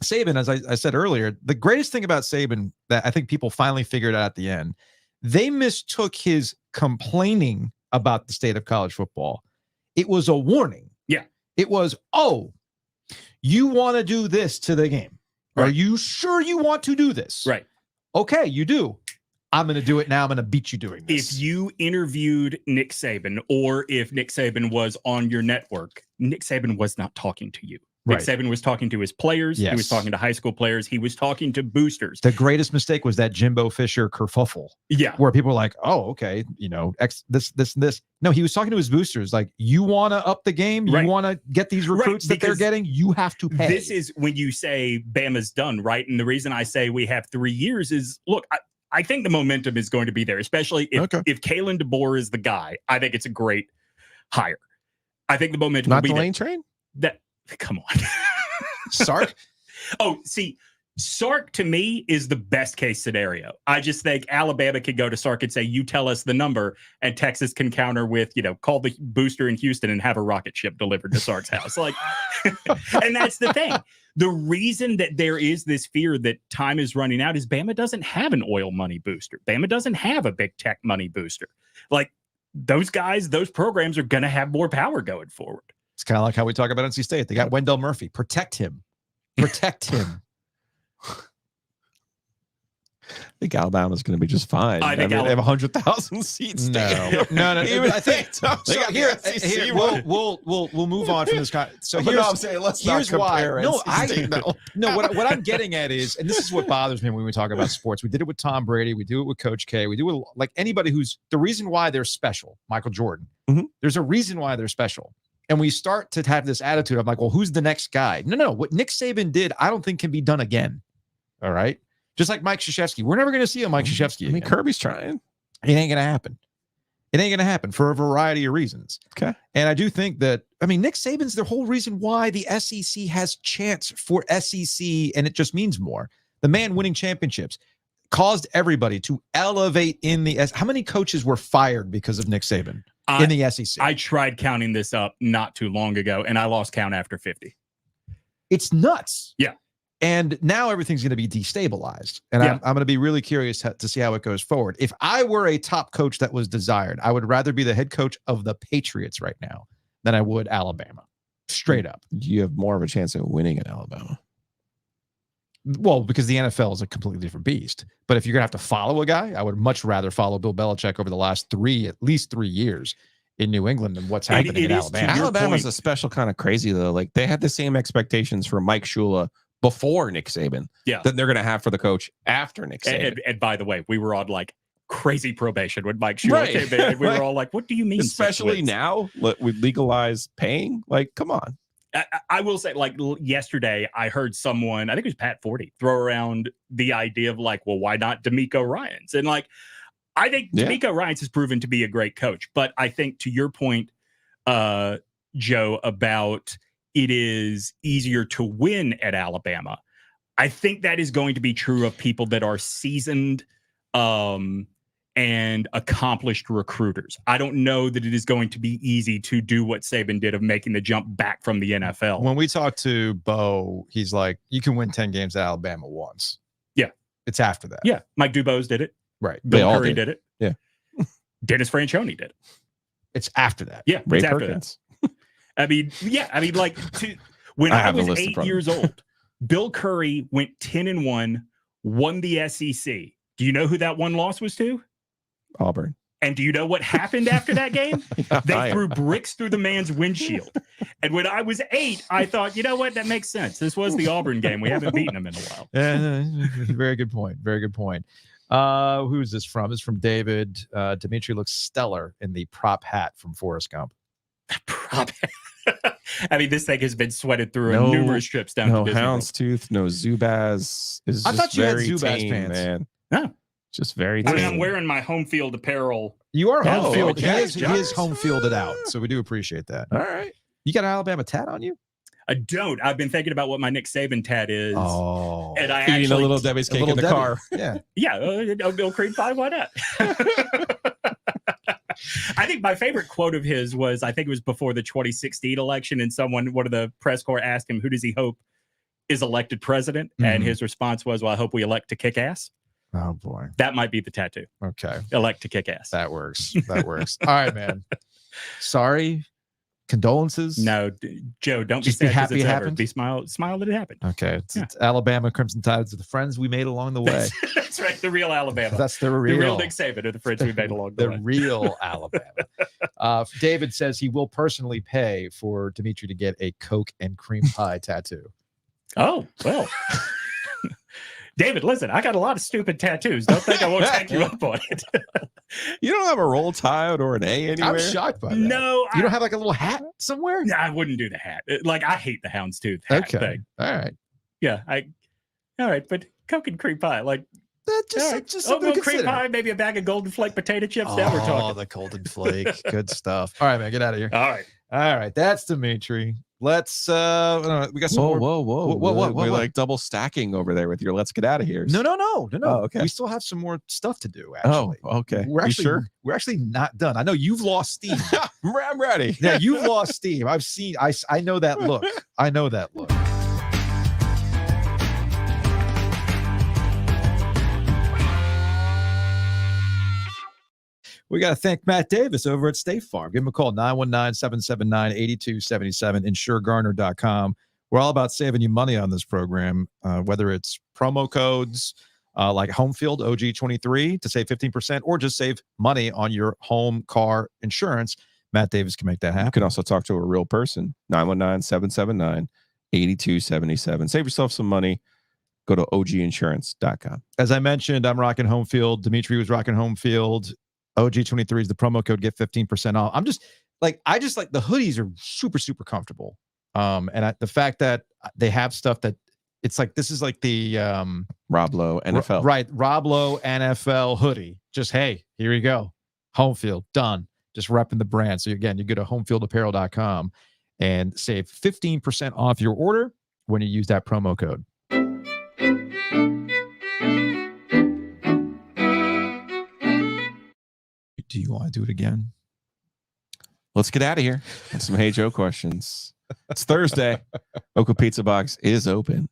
Saban, as I said earlier, the greatest thing about Saban that I think people finally figured out at the end, they mistook his complaining about the state of college football. It was a warning. Yeah. It was, oh, you want to do this to the game. Right. Are you sure you want to do this? Right. Okay, you do. I'm going to do it now. I'm going to beat you doing this. If you interviewed Nick Saban, or if Nick Saban was on your network, Nick Saban was not talking to you. Nick Saban was talking to his players. Yes. He was talking to high school players. He was talking to boosters. The greatest mistake was that Jimbo Fisher kerfuffle. Yeah. Where people were like, oh, okay, you know, this. No, he was talking to his boosters. Like, you want to up the game? You want to get these recruits that they're getting? You have to pay. This is when you say Bama's done, right? And the reason I say we have 3 years is, look, I think the momentum is going to be there, especially if Kalen DeBoer is the guy. I think it's a great hire. I think the momentum will be not the there. lane train. Come on, Sark. Oh, see, Sark to me is the best case scenario. I just think Alabama can go to Sark and say, "You tell us the number," and Texas can counter with, call the booster in Houston and have a rocket ship delivered to Sark's house. Like, and that's the thing. The reason that there is this fear that time is running out is Bama doesn't have an oil money booster. Bama doesn't have a big tech money booster. Like, those guys, those programs are going to have more power going forward. It's kind of like how we talk about NC State. They got Wendell Murphy. Protect him. Protect him. I think Alabama's going to be just fine. I think they have 100,000 seats. No. I think here we'll move on from this. So I'm saying let's not compare. What I'm getting at is, and this is what bothers me when we talk about sports. We did it with Tom Brady. We do it with Coach K. We do it like anybody who's the reason why they're special. Michael Jordan. Mm-hmm. There's a reason why they're special. And we start to have this attitude of like, well, who's the next guy? No. What Nick Saban did, I don't think can be done again. All right. Just like Mike Krzyzewski. We're never going to see a Mike Krzyzewski again. I mean, Kirby's trying. It ain't going to happen. It ain't going to happen for a variety of reasons. Okay. And I do think that, Nick Saban's the whole reason why the SEC has chance for SEC, and it just means more. The man winning championships caused everybody to elevate in the How many coaches were fired because of Nick Saban in the SEC? I tried counting this up not too long ago, and I lost count after 50. It's nuts. Yeah. And now everything's going to be destabilized. And I'm going to be really curious to see how it goes forward. If I were a top coach that was desired, I would rather be the head coach of the Patriots right now than I would Alabama. Straight up. You have more of a chance of winning in Alabama. Well, because the NFL is a completely different beast. But if you're gonna have to follow a guy, I would much rather follow Bill Belichick over the last at least 3 years in New England than what's happening in Alabama. Alabama's a special kind of crazy though. Like they had the same expectations for Mike Shula before Nick Saban that they're gonna have for the coach after Nick Saban. And by the way, we were on like crazy probation when Mike Shula came in. And we were all like, what do you mean? Especially now we legalize paying? Like, come on. I will say, like yesterday, I heard someone, I think it was Pat Forty, throw around the idea of like, well, why not D'Amico Ryans? And like, I think D'Amico Ryans has proven to be a great coach. But I think to your point, Joe, about it is easier to win at Alabama. I think that is going to be true of people that are seasoned and accomplished recruiters. I don't know that it is going to be easy to do what Saban did of making the jump back from the NFL. When we talked to Bo, he's like, you can win 10 games at Alabama once. Yeah. It's after that. Yeah. Mike Dubose did it. Right. Bill Curry did it. Yeah. Dennis Franchione did it. It's after that. Yeah. Ray it's after Perkins. that. I mean, like when I was 8 years old, Bill Curry went 10-1, won the SEC. Do you know who that one loss was to? Auburn. And do you know what happened after that game? They threw bricks through the man's windshield. And when I was 8, I thought, you know what? That makes sense. This was the Auburn game. We haven't beaten them in a while. Very good point. Very good point. Who is this from? It's from David. Dimitri looks stellar in the prop hat from Forrest Gump. Prop hat. I mean, this thing has been sweated through numerous trips down to Disney houndstooth, no Zubaz. I thought you had Zubaz pants. Man. No. Just very I mean, I'm wearing my home field apparel. You are home field. Okay. He is home fielded out. So we do appreciate that. All right. You got an Alabama tat on you? I don't. I've been thinking about what my Nick Saban tat is. Oh. And I eating actually, a little Debbie's cake in the car. Yeah. Yeah. Bill Cream Pie. Why not? I think my favorite quote of his was, I think it was before the 2016 election, and one of the press corps asked him, who does he hope is elected president? Mm-hmm. And his response was, well, I hope we elect to kick ass. Oh, boy. That might be the tattoo. Okay. Elect to kick ass. That works. That works. All right, man. Sorry. Condolences. No, Joe, don't just be sad be happy it happened. Be smile that it happened. Okay. It's Alabama Crimson Tides are the friends we made along the way. That's right. The real Alabama. That's the real Nick Saban are the friends we made along the way. The real Alabama. David says he will personally pay for Dimitri to get a Coke and cream pie tattoo. Oh, well. David, listen, I got a lot of stupid tattoos. Don't think I won't take you up on it. You don't have a Roll Tide or an A anywhere? I'm shocked by that. No. You don't have like a little hat somewhere? No, I wouldn't do the hat. Like, I hate the houndstooth hat thing. All right. Yeah. All right. But Coke and cream pie, like, just something to cream pie, maybe a bag of Golden Flake potato chips. Now we're talking. Oh, the Golden Flake. Good stuff. All right, man. Get out of here. All right. All right. That's Dimitri. Let's we got some whoa. What? We're like double stacking over there with your let's get out of here. No. Oh, okay. We still have some more stuff to do, actually. Oh, okay. We're actually not done. I know you've lost steam. I'm ready. Yeah, you've lost steam. I know that look. I know that look. We got to thank Matt Davis over at State Farm. Give him a call, 919-779-8277, insuregarner.com. We're all about saving you money on this program, whether it's promo codes like Homefield OG125 to save 15% or just save money on your home car insurance. Matt Davis can make that happen. You can also talk to a real person, 919-779-8277. Save yourself some money. Go to OGinsurance.com. As I mentioned, I'm rocking Homefield. Dimitri was rocking Homefield. OG23 is the promo code. Get 15% off. I just like the hoodies are super, super comfortable. And the fact that they have stuff that it's like, this is like the Rob Lowe NFL. Right. Rob Lowe NFL hoodie. Just, hey, here you go. Homefield, done. Just repping the brand. So again, you go to homefieldapparel.com and save 15% off your order when you use that promo code. Do you want to do it again? Let's get out of here. And some Hey Joe questions. It's Thursday. Oka Pizza Box is open.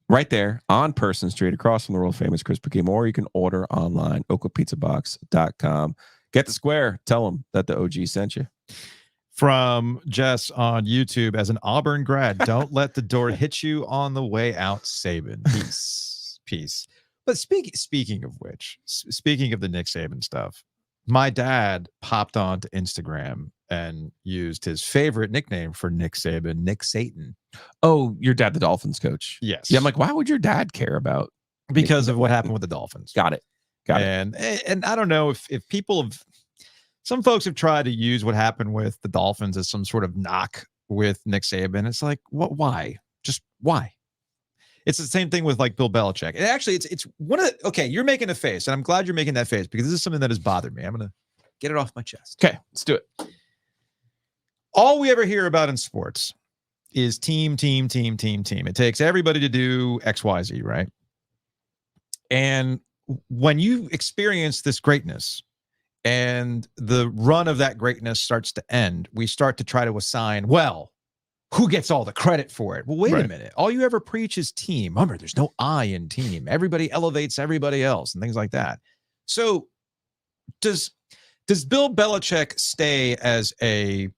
Right there on Person Street, across from the world famous Krispy Kreme, or you can order online, okapizzabox.com. Get the square. Tell them that the OG sent you. From Jess on YouTube, as an Auburn grad, don't let the door hit you on the way out, Saban. Peace. But speaking of which, speaking of the Nick Saban stuff, my dad popped onto Instagram and used his favorite nickname for Nick Saban, Nick Satan. Oh, your dad, the Dolphins coach. Yes. Yeah, I'm like, why would your dad care about? Because of what happened with the Dolphins. Got it. And I don't know if people have, some folks have tried to use what happened with the Dolphins as some sort of knock with Nick Saban. It's like, what? Why? Just why? It's the same thing with like Bill Belichick. And actually, it's one of the, okay, you're making a face, and I'm glad you're making that face because this is something that has bothered me. I'm going to get it off my chest. Okay, let's do it. All we ever hear about in sports is team. It takes everybody to do X, Y, Z, right? And when you experience this greatness and the run of that greatness starts to end, we start to try to assign, well, who gets all the credit for it? Well, wait a minute. All you ever preach is team. Remember, there's no I in team. Everybody elevates everybody else and things like that. So does Bill Belichick stay as a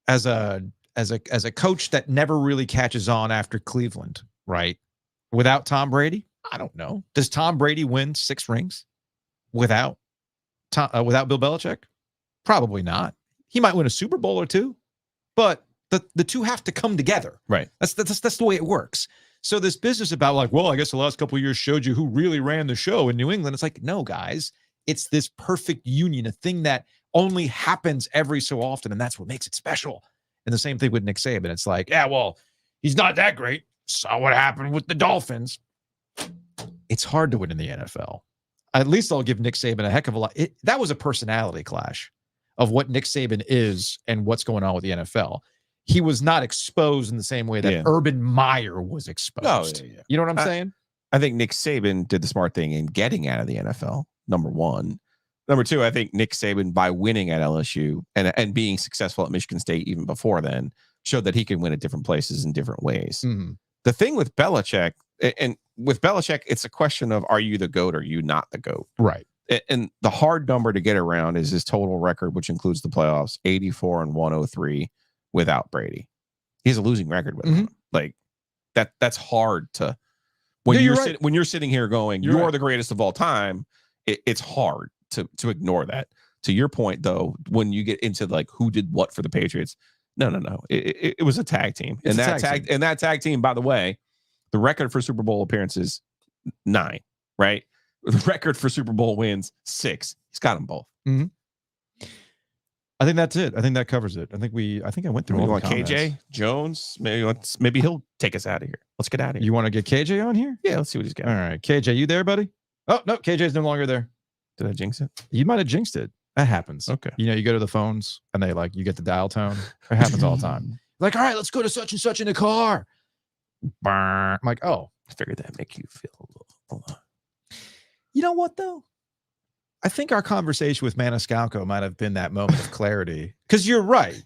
coach that never really catches on after Cleveland, right? Without Tom Brady? I don't know. Does Tom Brady win 6 rings without Bill Belichick? Probably not. He might win a Super Bowl or 2, but the two have to come together. Right. That's the way it works. So this business about like, well, I guess the last couple of years showed you who really ran the show in New England. It's like, no, guys, it's this perfect union, a thing that only happens every so often, and that's what makes it special. And the same thing with Nick Saban. It's like, yeah, well, he's not that great. Saw what happened with the Dolphins. It's hard to win in the NFL. At least I'll give Nick Saban a heck of a lot. That was a personality clash of what Nick Saban is and what's going on with the NFL. He was not exposed in the same way that Urban Meyer was exposed. You know what I'm saying? I think Nick Saban did the smart thing in getting out of the NFL, number one. Number two, I think Nick Saban, by winning at LSU and being successful at Michigan State even before then, showed that he can win at different places in different ways. Mm-hmm. The thing with Belichick, and with Belichick, it's a question of, are you the GOAT or are you not the GOAT? Right. And the hard number to get around is his total record, which includes the playoffs, 84-103 without Brady. He has a losing record with him. Like that's hard to, when you're sitting here going, you're the greatest of all time. It's hard to ignore that. To your point, though, when you get into like who did what for the Patriots, no. It was a tag team. And that tag team, by the way, the record for Super Bowl appearances, 9, right? The record for Super Bowl wins, 6. He's got them both. Mm-hmm. I think that's it. I think that covers it. I think I went through all the comments. KJ Jones, maybe he'll take us out of here. Let's get out of here. You want to get KJ on here? Yeah, let's see what he's got. All right, KJ, you there, buddy? Oh no, KJ's no longer there. Did I jinx it? You might have jinxed it. That happens. Okay. You know, you go to the phones and they like, you get the dial tone. It happens all the time. Like, all right, let's go to such and such in the car. I'm like, oh, I figured that'd make you feel a little. You know what though? I think our conversation with Maniscalco might have been that moment of clarity. Because you're right.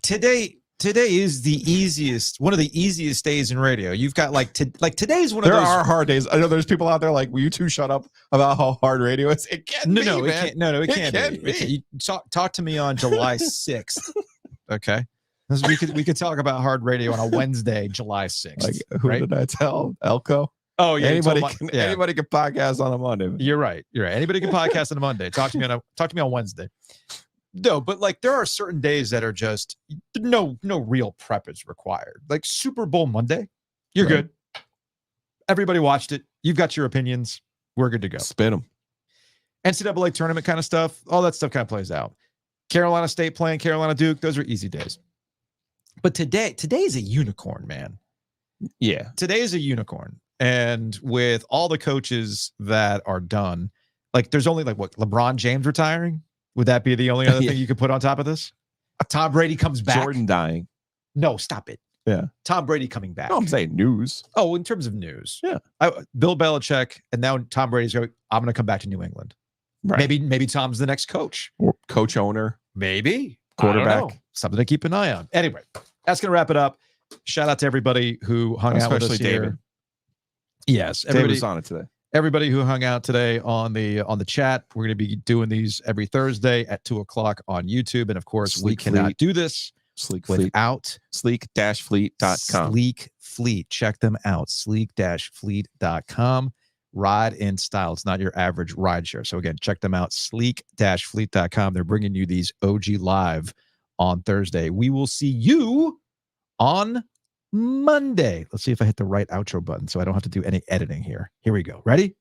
Today is one of the easiest days in radio. You've got today's one of those. There are hard days. I know there's people out there like, will you two shut up about how hard radio is? It can't be, no, man. It can't be. Talk to me on July 6th. Okay. We could talk about hard radio on a Wednesday, July 6th. Like, who did I tell? Elko? Oh, yeah. Anybody can podcast on a Monday. You're right. Anybody can podcast on a Monday. Talk to me on Wednesday. No, but like there are certain days that are just no real prep is required. Like Super Bowl Monday, you're good. Everybody watched it. You've got your opinions. We're good to go. Spin them. NCAA tournament kind of stuff. All that stuff kind of plays out. Carolina State playing Carolina Duke. Those are easy days. But today's a unicorn, man. Yeah. Today is a unicorn. And with all the coaches that are done, like there's only LeBron James retiring. Would that be the only other thing you could put on top of this? Tom Brady comes back. Jordan dying. No, stop it. Yeah. Tom Brady coming back. No, I'm saying news. Oh, in terms of news. Yeah. Bill Belichick, and now Tom Brady's going, I'm going to come back to New England. Right. Maybe Tom's the next coach. Or coach owner. Maybe. Quarterback. Something to keep an eye on. Anyway, that's going to wrap it up. Shout out to everybody who hung out with us Especially here. David. Yes. David was on it today. everybody who hung out today on the chat. We're going to be doing these every Thursday at 2:00 on YouTube. And of course, we cannot do this without sleek-fleet.com. Sleek Fleet. Check them out. Sleek-fleet.com. Ride in style. It's not your average ride share. So again, check them out. Sleek-fleet.com. They're bringing you these OG live on Thursday. We will see you on Monday. Let's see if I hit the right outro button so I don't have to do any editing here. Here we go. Ready?